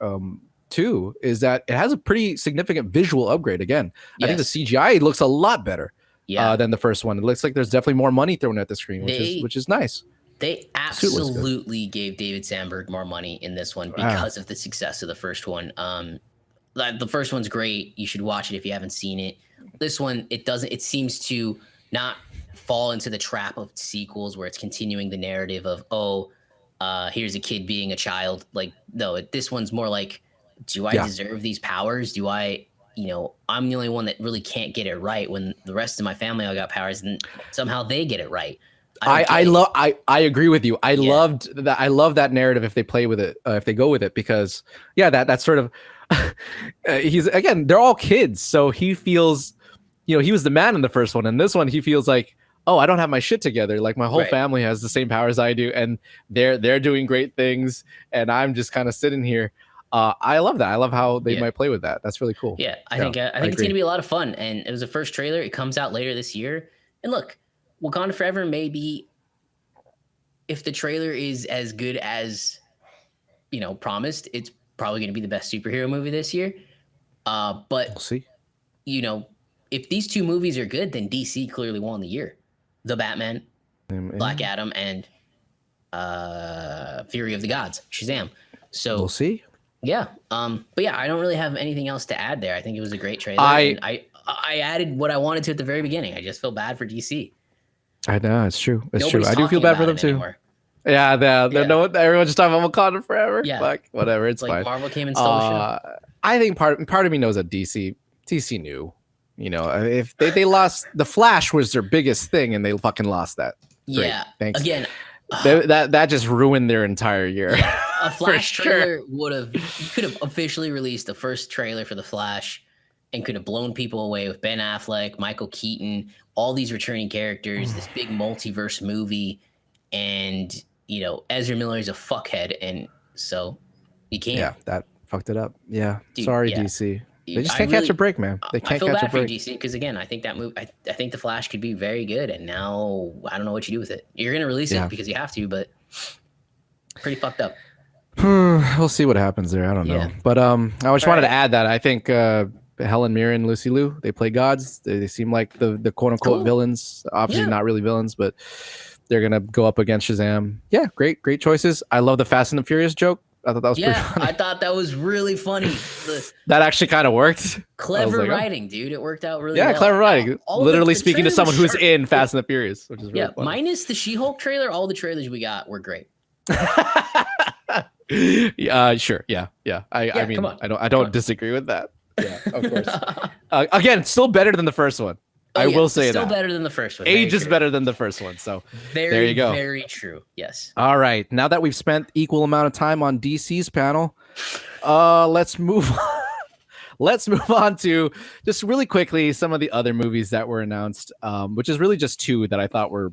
Too is that it has a pretty significant visual upgrade again. I think the CGI looks a lot better than the first one. It looks like there's definitely more money thrown at the screen, which is nice. They absolutely gave David Sandberg more money in this one because of the success of the first one. The first one's great. You should watch it if you haven't seen it. This one, it seems to not fall into the trap of sequels where it's continuing the narrative of here's a kid being a child. Like no, this one's more like, do I deserve these powers? Do I, I'm the only one that really can't get it right when the rest of my family all got powers and somehow they get it right. I agree with you. I love that narrative if they play with it, if they go with it, because that's sort of, they're all kids. So he feels, he was the man in the first one. And this one, he feels like, I don't have my shit together. Like my whole family has the same powers I do. And they're doing great things. And I'm just kind of sitting here. I love that. I love how they might play with that. That's really cool. Yeah, I think it's going to be a lot of fun. And it was the first trailer. It comes out later this year. And look, Wakanda Forever may be, if the trailer is as good as, promised, it's probably going to be the best superhero movie this year. But we'll see. If these two movies are good, then DC clearly won the year. The Batman, Black Adam, and Fury of the Gods, Shazam. So we'll see. Yeah. But yeah, I don't really have anything else to add there. I think it was a great trailer. I added what I wanted to at the very beginning. I just feel bad for DC. I know it's true. It's true. I do feel bad for them too. Yeah, everyone's just talking about Wakanda Forever. Yeah. Fuck, whatever, it's like fine. Marvel came and stole the show. I think part of me knows that DC knew. You know, if they lost, the Flash was their biggest thing, and they fucking lost that. Great, Yeah. thanks. Again, that just ruined their entire year. Yeah, a Flash trailer sure. could have officially released the first trailer for the Flash, and could have blown people away with Ben Affleck, Michael Keaton, all these returning characters, this big multiverse movie, and Ezra Miller is a fuckhead, and so you can't. Yeah, that fucked it up. Yeah, Dude, sorry, yeah. DC. They just can't catch a break, man. They can't I feel catch bad a break. for DC because again, I think that movie. I think the Flash could be very good, and now I don't know what you do with it. You're gonna release it because you have to, but pretty fucked up. We'll see what happens there. I don't know, but I just wanted to add that I think Helen Mirren, Lucy Liu, they play gods. They seem like the quote unquote villains. Obviously, not really villains, but they're gonna go up against Shazam. Yeah, great choices. I love the Fast and the Furious joke. I thought that was pretty funny. I thought that was really funny. That actually kind of worked. Clever writing, dude. It worked out really well. Yeah, clever writing. Literally speaking to someone who's in Fast and the Furious, which is really funny. Minus the She-Hulk trailer, all the trailers we got were great. Sure. Yeah. I mean, I don't disagree with that. Yeah, of course. Again, still better than the first one. I will say still better than the first one. Age is better than the first one. So there you go. Very true. Yes. All right. Now that we've spent equal amount of time on DC's panel, let's move on. Let's move on to just really quickly some of the other movies that were announced, which is really just two that I thought were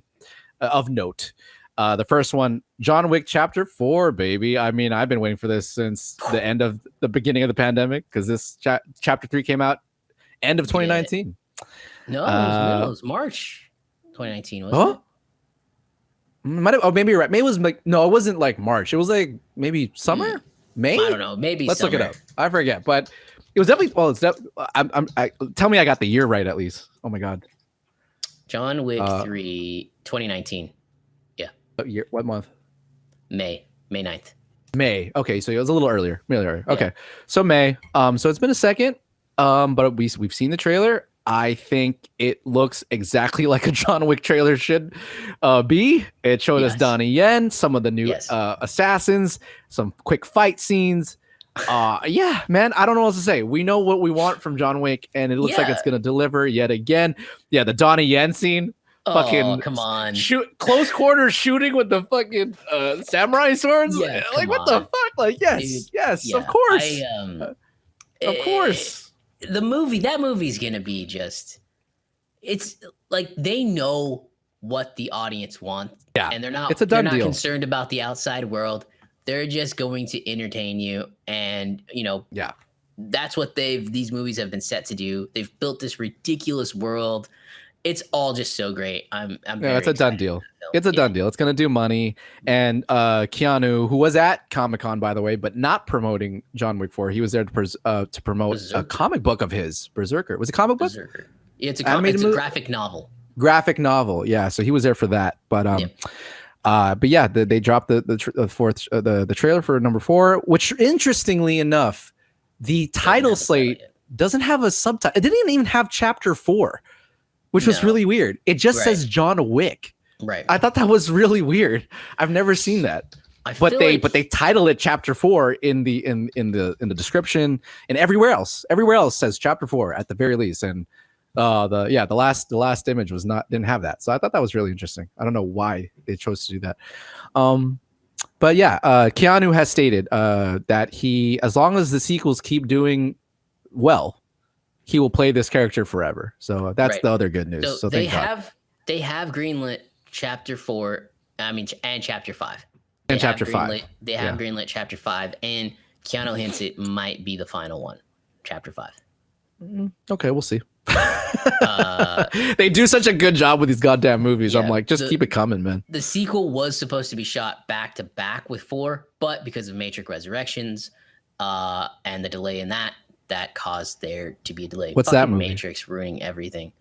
of note. The first one, John Wick Chapter 4, baby. I mean, I've been waiting for this since the beginning of the pandemic because this Chapter 3 came out end of 2019. No, it was March 2019, wasn't it? Maybe you're right. Maybe it was like, no, it wasn't like March. It was like maybe summer, May. I don't know. Maybe let's summer. look it up. I forget, but it was definitely. Well, tell me I got the year right at least. Oh my god. John Wick 3, 2019. Yeah. What month? May 9th. May. Okay, so it was a little earlier. Okay, so May. So it's been a second. But we've seen the trailer. I think it looks exactly like a John Wick trailer should be. It showed us Donnie Yen, some of the new assassins, some quick fight scenes. Yeah, man, I don't know what else to say. We know what we want from John Wick, and it looks like it's gonna deliver yet again. Yeah, the Donnie Yen scene. Fucking come on! Close quarters shooting with the fucking samurai swords. Yeah, like what the fuck? Like yes, of course, of course. That movie's gonna be it's like they know what the audience wants. Yeah, and they're not deal. concerned about the outside world. They're just going to entertain you, and that's what these movies have been set to do. They've built this ridiculous world. It's all just so great. I'm very it's a done deal. It's a done deal. It's gonna do money. And Keanu, who was at Comic-Con by the way, but not promoting John Wick 4, he was there to promote a comic book of his, Berserker. Was it a comic book? Berserker. Yeah, it's a graphic novel. Graphic novel, yeah. So he was there for that. But yeah, they dropped the trailer for number 4, which interestingly enough, the title slate doesn't have a subtitle. It didn't even have Chapter 4. Which was really weird. It just says John Wick. Right. I thought that was really weird. I've never seen that. But they title it Chapter 4 in the description, and everywhere else. Everywhere else says Chapter 4 at the very least. And the last image didn't have that. So I thought that was really interesting. I don't know why they chose to do that. But yeah, Keanu has stated that he, as long as the sequels keep doing well, he will play this character forever. So that's the other good news. So they have greenlit Chapter 4. I mean, and Chapter 5. And Chapter 5. They have greenlit Chapter 5, and Keanu hints it might be the final one, Chapter 5. Okay, we'll see. They do such a good job with these goddamn movies. Yeah, I'm like, just keep it coming, man. The sequel was supposed to be shot back to back with 4, but because of Matrix Resurrections and the delay in that caused there to be a delay. What's that movie? Matrix ruining everything.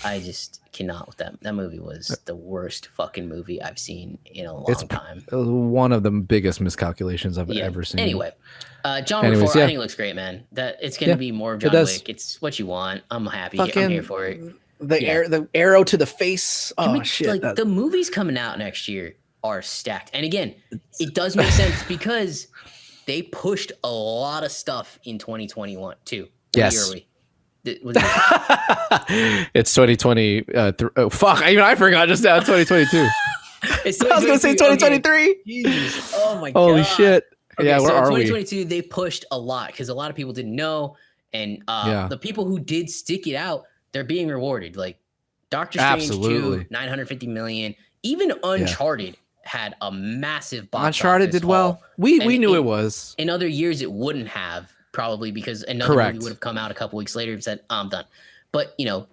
I just cannot with that. That movie was the worst fucking movie I've seen in a long time. One of the biggest miscalculations I've ever seen. Anyway, John Wick 4, I think it looks great, man. That it's gonna be more of John Wick. It's what you want. I'm happy. I'm here for it. The arrow to the face. Oh shit! The movie's coming out next year. are stacked. And again, it does make sense because they pushed a lot of stuff in 2021 too. Yes. It's 2020. Oh, fuck. Even I forgot just now. 2022. I was going to say 2023. Okay. Oh my God. Holy shit. Okay, yeah, where so are 2022, we? they pushed a lot because a lot of people didn't know. And the people who did stick it out, they're being rewarded. Like Doctor Strange 2, 950 million. Even Uncharted had a massive box Uncharted office did well. We knew it was. In other years, it wouldn't have probably because another movie would have come out a couple weeks later and said, I'm done. But, you know,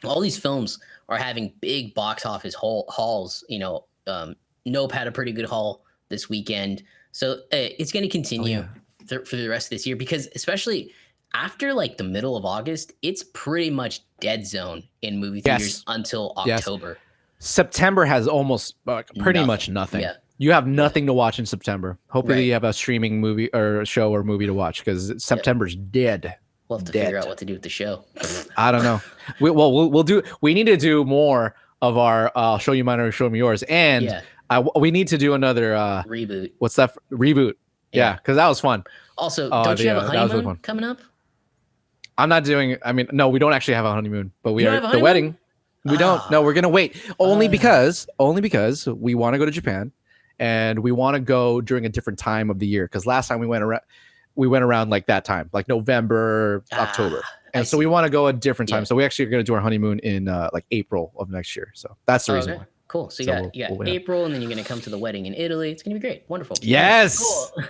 all these films are having big box office hauls. You know, Nope had a pretty good haul this weekend. So it's going to continue for the rest of this year because especially after like the middle of August, it's pretty much dead zone in movie theaters until October. September has almost pretty much nothing. Yeah. You have nothing to watch in September. Hopefully you have a streaming movie or show or movie to watch because September's dead. We'll have to figure out what to do with the show. I don't know. We'll do. We need to do more of our I'll show you mine or show me yours, and we need to do another reboot. What's that? Reboot. Yeah, because that was fun. Also, don't you have a honeymoon coming up? I'm not doing. I mean, no, we don't actually have a honeymoon, but we are the wedding. We don't. No, we're gonna wait only because we want to go to Japan, and we want to go during a different time of the year. Because last time we went around like that time, like November, October, and so we want to go a different time. So we actually are gonna do our honeymoon in like April of next year. So that's the reason why. Cool. So you got April, and then you're gonna come to the wedding in Italy. It's gonna be great. Wonderful. Yes. Cool.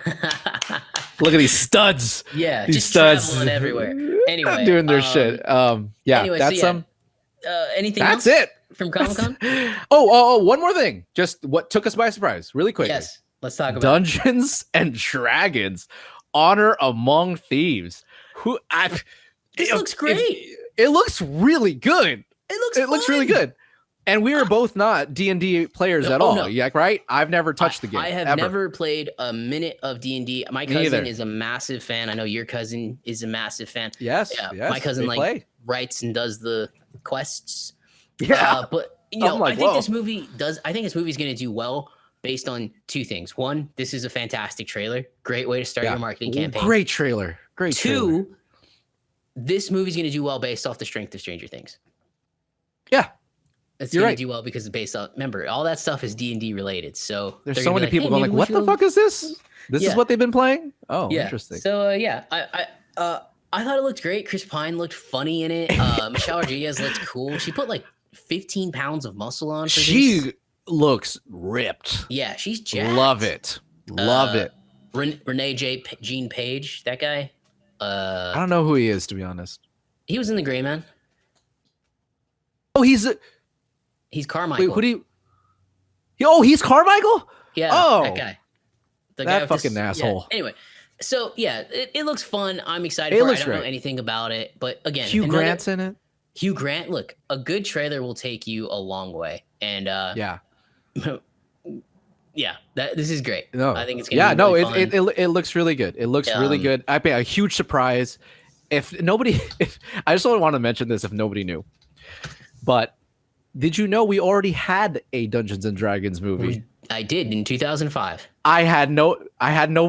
Look at these studs. Yeah, these just studs traveling everywhere. Anyway, doing their shit. Anyway, that's anything that's else it from Comic-Con? Oh, one more thing. Just what took us by surprise, really quick. Yes, let's talk about Dungeons and Dragons: Honor Among Thieves. This looks great. It looks really good. It looks really good. And we were both not D&D players at all. No. Yeah, right? I've never touched the game. I have never played a minute of D&D. My cousin is a massive fan. I know your cousin is a massive fan. Yes. My cousin writes and does the quests. Yeah. But you know, I think this movie is going to do well based on two things. One, this is a fantastic trailer. Great way to start your marketing campaign. Great trailer. Two, this movie's going to do well based off the strength of Stranger Things. Yeah. It's going to do well because it's based on. Remember, all that stuff is D&D related. So there's so many people going like, "What the fuck is this? This is what they've been playing." Oh, interesting. So I thought it looked great. Chris Pine looked funny in it. Michelle Rodriguez looked cool. She put like 15 pounds of muscle on. She looks ripped. Yeah, she's jacked. Love it. Renee Jean Page, that guy. I don't know who he is, to be honest. He was in The Gray Man. Oh, he's Carmichael. Wait, who do you? He's Carmichael? Yeah. Oh, that guy. That fucking asshole. Yeah. Anyway, so it looks fun. I'm excited for it. I don't know anything about it, but again, Hugh Grant's in it. Hugh Grant. Look, a good trailer will take you a long way, and this is great. No, I think it's gonna be really fun. It looks really good. It looks really good. I bet a huge surprise. I just want to mention this if nobody knew, but. Did you know we already had a Dungeons and Dragons movie? I did in 2005. I had no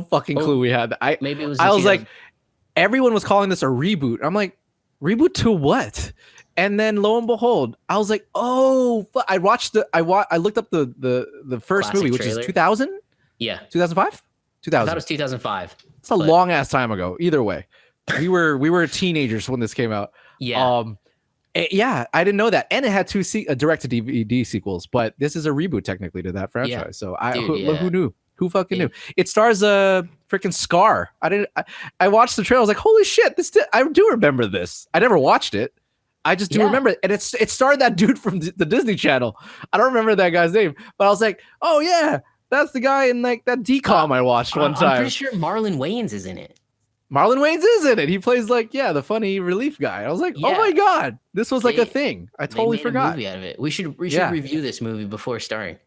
fucking clue we had. Maybe it was. I was like, everyone was calling this a reboot. I'm like, reboot to what? And then lo and behold, I was like, oh, I looked up the first movie, which is 2000. Yeah, 2005. 2000. I thought it was 2005. It's a long ass time ago. Either way, we were teenagers when this came out. Yeah. Yeah, I didn't know that, and it had two direct-to-DVD sequels. But this is a reboot technically to that franchise. Yeah. So who knew? Who fucking knew? It stars freaking Scar. I watched the trailer. I was like, holy shit! I do remember this. I never watched it. I just do remember it, and it starred that dude from the Disney Channel. I don't remember that guy's name, but I was like, oh yeah, that's the guy in like that DCOM I watched one time. I'm pretty sure Marlon Wayans is in it. Marlon Wayans is in it. He plays like the funny relief guy. I was like, oh my god, this was like a thing. I totally forgot. A movie out of it. We should review this movie before starring.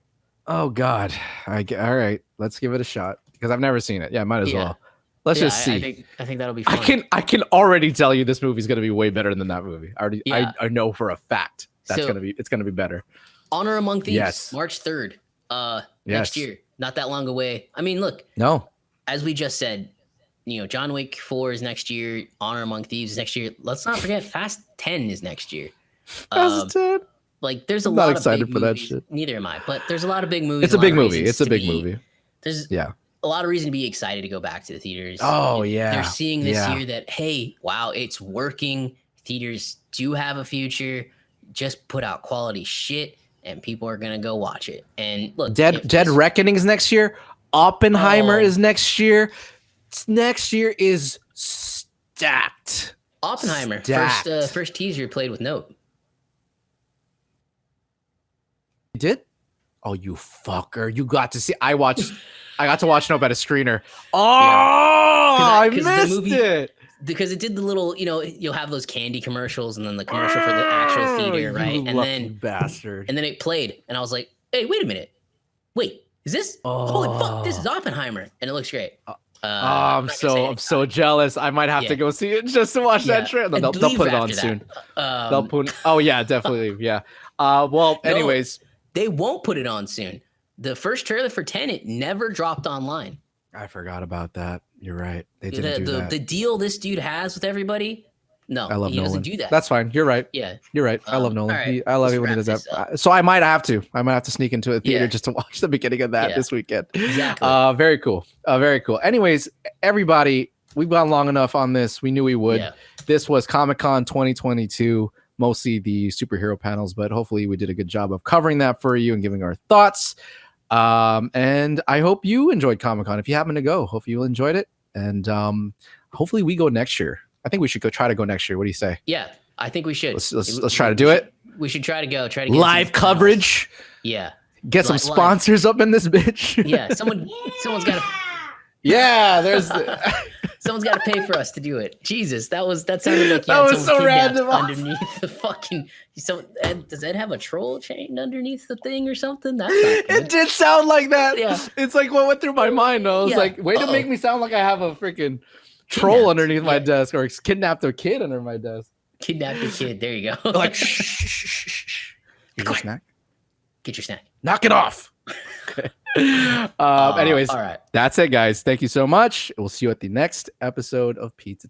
Oh god. All right, let's give it a shot because I've never seen it. Yeah, might as well. Let's just see. I think that'll be fun. I can already tell you this movie's gonna be way better than that movie. I know for a fact it's gonna be better. Honor Among Thieves, March 3rd. next year, not that long away. I mean, look, no, as we just said, John Wick 4 is next year. Honor Among Thieves is next year. Let's not forget Fast 10 is next year. Fast 10. Like, there's I'm a lot not excited of big for movies. that shit. Neither am I. But there's a lot of big movies. It's a big movie. It's a big movie. There's a lot of reason to be excited to go back to the theaters. Oh, yeah. They're seeing this year that, hey, wow, it's working. Theaters do have a future. Just put out quality shit, and people are gonna go watch it. And look, Dead Reckoning is next year. Oppenheimer is next year. Next year is stacked. Oppenheimer, first teaser played with Note. You did? Oh, you fucker! You got to see. I got to watch Nope at a screener. Oh, I missed it. Because it did the little, you'll have those candy commercials and then the commercial for the actual theater, right? And then bastard. And then it played, and I was like, "Hey, wait a minute! Wait, is this? Holy fuck! This is Oppenheimer, and it looks great." I'm so jealous. I might have to go see it just to watch that trailer. They'll put it on soon. They'll put. Oh yeah, definitely. Yeah. Well, anyways, they won't put it on soon. The first trailer for Tenet never dropped online. I forgot about that. You're right. They didn't do that. The deal this dude has with everybody. No, I love he Nolan. doesn't do that. That's fine. You're right. Yeah, you're right. I love Nolan. Right. I love it when he does that. So I might have to. Sneak into a theater just to watch the beginning of that this weekend. Exactly. Very cool. Very cool. Anyways, everybody, we've gone long enough on this. We knew we would. Yeah. This was Comic-Con 2022. Mostly the superhero panels, but hopefully we did a good job of covering that for you and giving our thoughts. And I hope you enjoyed Comic-Con. If you happen to go, hopefully you enjoyed it. And hopefully we go next year. I think we should try to go next year. What do you say? Yeah, I think we should. Let's try to do it. We should try to go. Try to get live coverage. Yeah. Get some sponsors up in this bitch. Yeah. Someone's got to. Yeah, there's. Someone's got to pay for us to do it. Jesus, that sounded like that was so random. Underneath the fucking. Does Ed have a troll chained underneath the thing or something? That's not good. It did sound like that. Yeah. It's like what went through my mind. I was like, way to make me sound like I have a freaking troll underneath my desk, or kidnapped a kid under my desk. Kidnapped a kid. There you go. Like, shh. Get your snack. Get your snack. Knock it off. Anyways, all right. That's it, guys. Thank you so much. We'll see you at the next episode of Pizza Time.